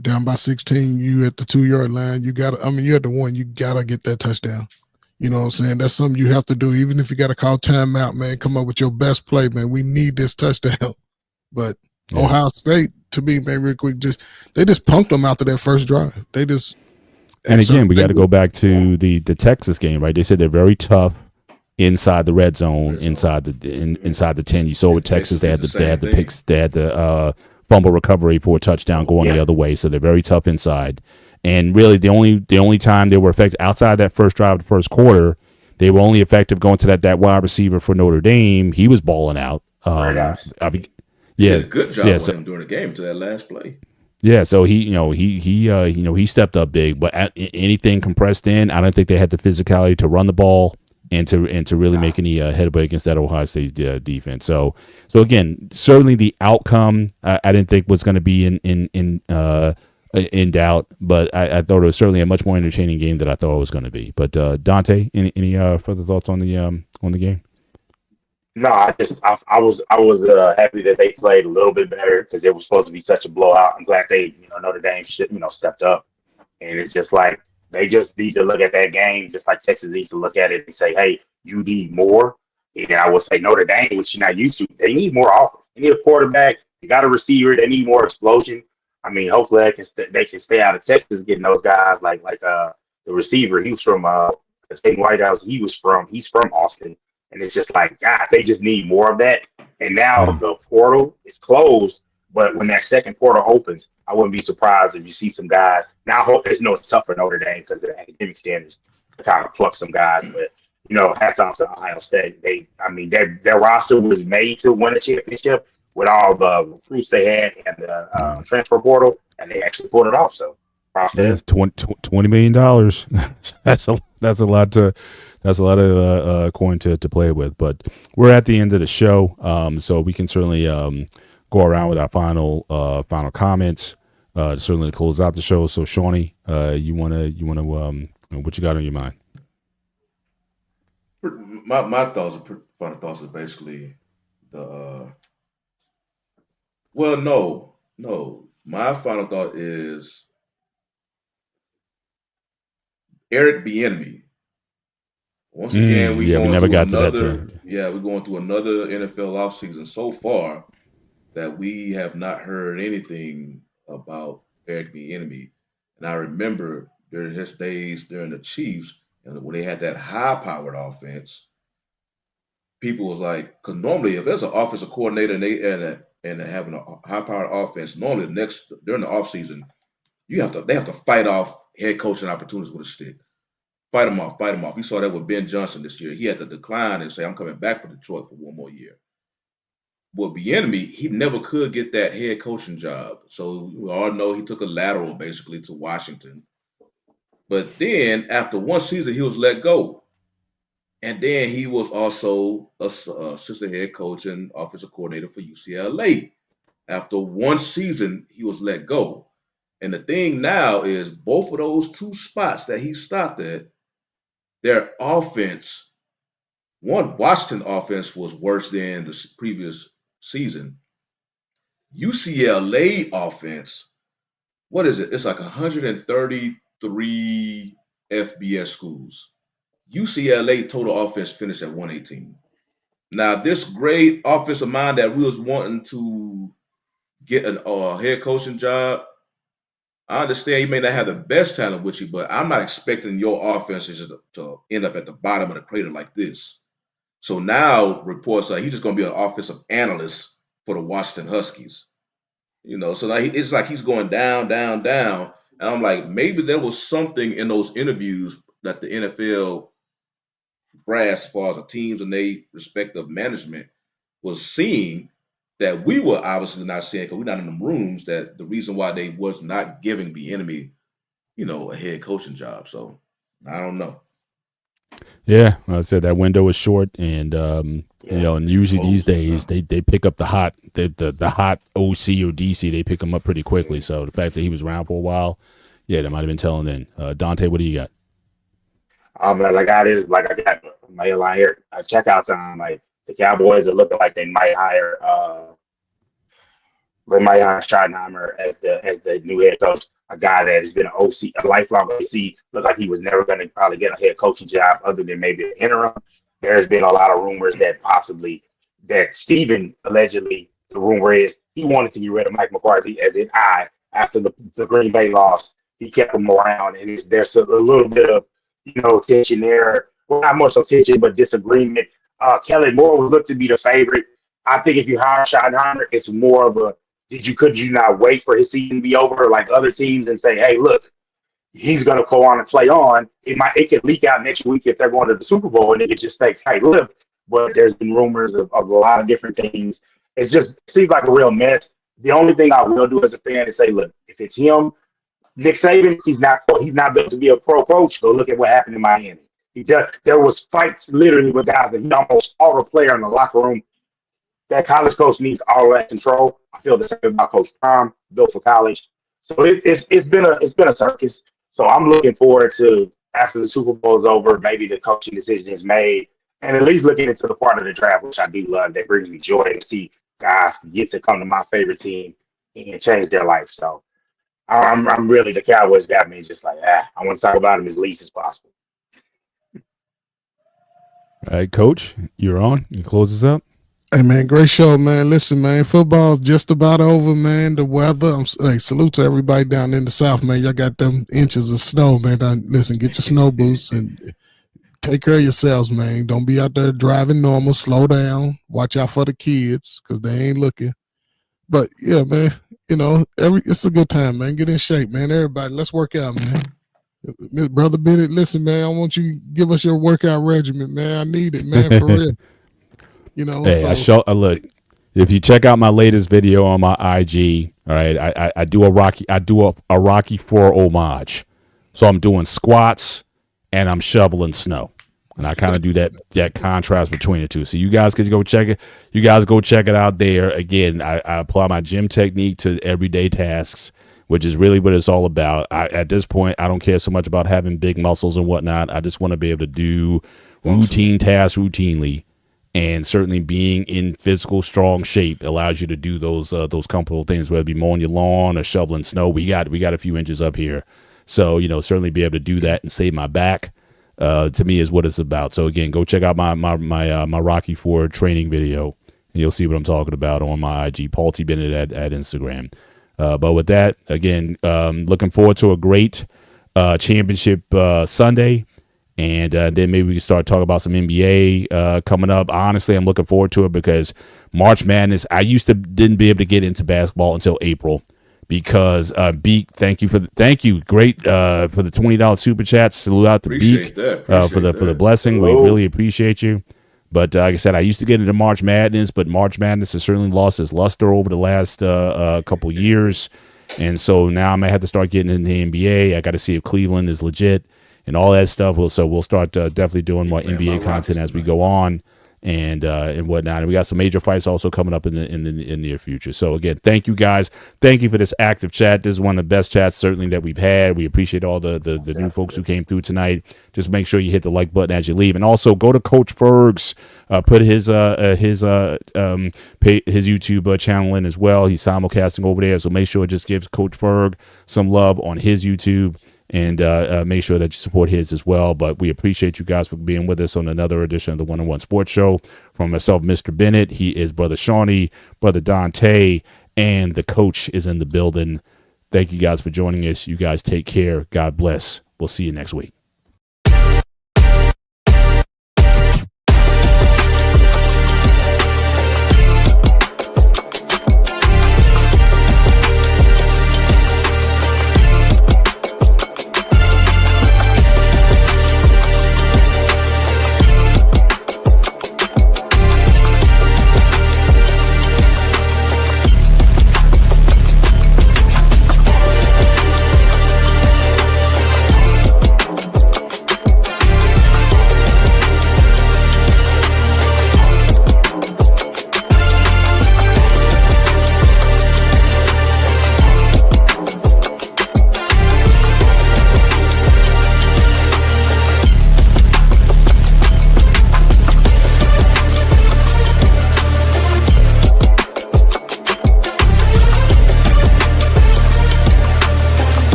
Speaker 5: Down by 16, you at the 2-yard line. You you're at the 1. You gotta get that touchdown. You know what I'm saying? That's something you have to do, even if you got to call timeout, man. Come up with your best play, man. We need this touchdown. But
Speaker 2: Yeah.
Speaker 5: Ohio State, to me, man, real quick, they just punked them after that first drive.
Speaker 2: and again, we got to go back to the Texas game, right? They said they're very tough inside the red zone, inside the 10. You saw with Texas, they had the picks, they had the fumble recovery for a touchdown going the other way. So they're very tough inside. And really, the only time they were effective outside that first drive of the first quarter, they were only effective going to that wide receiver for Notre Dame. He was balling out.
Speaker 4: He did a good job with him during the game to that last play.
Speaker 2: Yeah, so he stepped up big, but anything compressed in, I don't think they had the physicality to run the ball and to really make any headway against that Ohio State defense. So again, certainly the outcome I didn't think was going to be in doubt, but I thought it was certainly a much more entertaining game than I thought it was going to be. But Dante, any further thoughts on the game?
Speaker 3: No, I was happy that they played a little bit better because it was supposed to be such a blowout. I'm glad they Notre Dame stepped up, and it's just like they just need to look at that game just like Texas needs to look at it and say, hey, you need more. And I would say Notre Dame, which you're not used to, they need more offense. They need a quarterback. They got a receiver. They need more explosion. I mean, hopefully they can stay out of Texas getting those guys like the receiver. He was from the same White House. He's from Austin. And it's just like, God, they just need more of that. And now the portal is closed. But when that second portal opens, I wouldn't be surprised if you see some guys. Now, I hope it's tough for Notre Dame because of the academic standards to kind of pluck some guys. But, hats off to Ohio State. Their roster was made to win a championship with all the recruits they had and the transfer portal, and they actually pulled it off. So,
Speaker 2: $20 million. That's a lot to. That's a lot of coin to play with, but we're at the end of the show, so we can certainly go around with our final comments. Certainly to close out the show. So, Shawnee, you wanna what you got on your mind?
Speaker 4: My final thoughts are basically no. My final thought is Eric Bieniemy. Once again, we never got to that. Yeah, we're going through another NFL offseason so far that we have not heard anything about Eric Bieniemy. And I remember during his days during the Chiefs, and when they had that high-powered offense, people was like, because normally if there's an offensive coordinator and having a high-powered offense, normally during the offseason, they have to fight off head coaching opportunities with a stick. Fight him off. You saw that with Ben Johnson this year. He had to decline and say, I'm coming back for Detroit for one more year. But Bieniemy, he never could get that head coaching job. So we all know he took a lateral basically to Washington. But then after one season, he was let go. And then he was also assistant head coach and offensive coordinator for UCLA. After one season, he was let go. And the thing now is both of those 2 spots that he stopped at, their offense, Washington offense was worse than the previous season. UCLA offense, what is it? It's like 133 FBS schools. UCLA total offense finished at 118. Now, this great offensive mind that we was wanting to get a head coaching job, I understand you may not have the best talent with you, but I'm not expecting your offenses to end up at the bottom of the crater like this. So now reports are he's just going to be an offensive analyst for the Washington Huskies. So now it's like he's going down, down, down. And I'm like, maybe there was something in those interviews that the NFL brass, as far as the teams and their respective management, was seeing that we were obviously not seeing because we're not in the rooms, that the reason why they was not giving Bieniemy, a head coaching job. So I don't know.
Speaker 2: Yeah, like I said that window is short, and and usually these days they pick up the hot OC or DC. They pick them up pretty quickly. So the fact that he was around for a while, yeah, that might have been telling in. Dante, what do you got?
Speaker 3: Like I got my line here. Checkout time. Like the Cowboys are looking like they might hire Schottenheimer as the new head coach. A guy that has been an OC, a lifelong OC, looked like he was never going to probably get a head coaching job other than maybe an interim. There's been a lot of rumors that possibly that Steven allegedly, the rumor is he wanted to get rid of Mike McCarthy as an eye after the Green Bay loss. He kept him around, and there's a little bit of tension there. Well, not much of tension, but disagreement. Kellen Moore was looked to be the favorite. I think if you hire Schottenheimer, it's more of a could you not wait for his season to be over like other teams and say, hey, look, he's going to go on and play on. It could leak out next week if they're going to the Super Bowl, and they could just say, hey, look. But there's been rumors of a lot of different things. It seems like a real mess. The only thing I will do as a fan is say, look, if it's him, Nick Saban, he's not built to be a pro coach. Go look at what happened in Miami. There was fights literally with guys that he almost fought a player in the locker room. That college coach needs all that control. I feel the same about Coach Prime, built for college. So it's been a circus. So I'm looking forward to after the Super Bowl is over, maybe the coaching decision is made, and at least looking into the part of the draft, which I do love, that brings me joy to see guys get to come to my favorite team and change their life. So I'm really, the Cowboys got me just like, I want to talk about them as least as possible.
Speaker 2: All right, Coach, you're on. You close us up.
Speaker 5: Hey, man, great show, man. Listen, man, football's just about over, man. The weather, salute to everybody down in the South, man. Y'all got them inches of snow, man. Listen, get your snow boots and take care of yourselves, man. Don't be out there driving normal. Slow down. Watch out for the kids because they ain't looking. But, yeah, man, it's a good time, man. Get in shape, man. Everybody, let's work out, man. Brother Bennett, listen, man, I want you to give us your workout regimen, man. I need it, man, for real.
Speaker 2: Hey, look. If you check out my latest video on my IG, all right, I do a Rocky IV homage. So I'm doing squats and I'm shoveling snow, and I kind of do that contrast between the two. So you guys can go check it. You guys go check it out there. Again, I apply my gym technique to everyday tasks, which is really what it's all about. At this point, I don't care so much about having big muscles and whatnot. I just want to be able to do routine tasks routinely. And certainly being in physical, strong shape allows you to do those comfortable things, whether it be mowing your lawn or shoveling snow. We got a few inches up here. So, certainly be able to do that and save my back, to me, is what it's about. So, again, go check out my Rocky IV training video, and you'll see what I'm talking about on my IG, Paul T. Bennett at Instagram. But with that, again, looking forward to a great championship Sunday. And then maybe we can start talking about some NBA coming up. Honestly, I'm looking forward to it because March Madness, I didn't be able to get into basketball until April because Beak, thank you, great for the $20 super chat. Salute out to Beak for the blessing. Hello. We really appreciate you. But like I said, I used to get into March Madness, but March Madness has certainly lost its luster over the last couple years, and so now I might have to start getting into the NBA. I got to see if Cleveland is legit. And all that stuff. So we'll start definitely doing more NBA content as we go on and whatnot. And we got some major fights also coming up in the near future. So again, thank you guys. Thank you for this active chat. This is one of the best chats certainly that we've had. We appreciate all the new folks who came through tonight. Just make sure you hit the like button as you leave, and also go to Coach Ferg's. Put his YouTube channel in as well. He's simulcasting over there, so make sure it just gives Coach Ferg some love on his YouTube. And make sure that you support his as well. But we appreciate you guys for being with us on another edition of the One-on-One Sports Show. From myself, Mr. Bennett, he is Brother Shawnee, Brother Dante, and the coach is in the building. Thank you guys for joining us. You guys take care. God bless. We'll see you next week.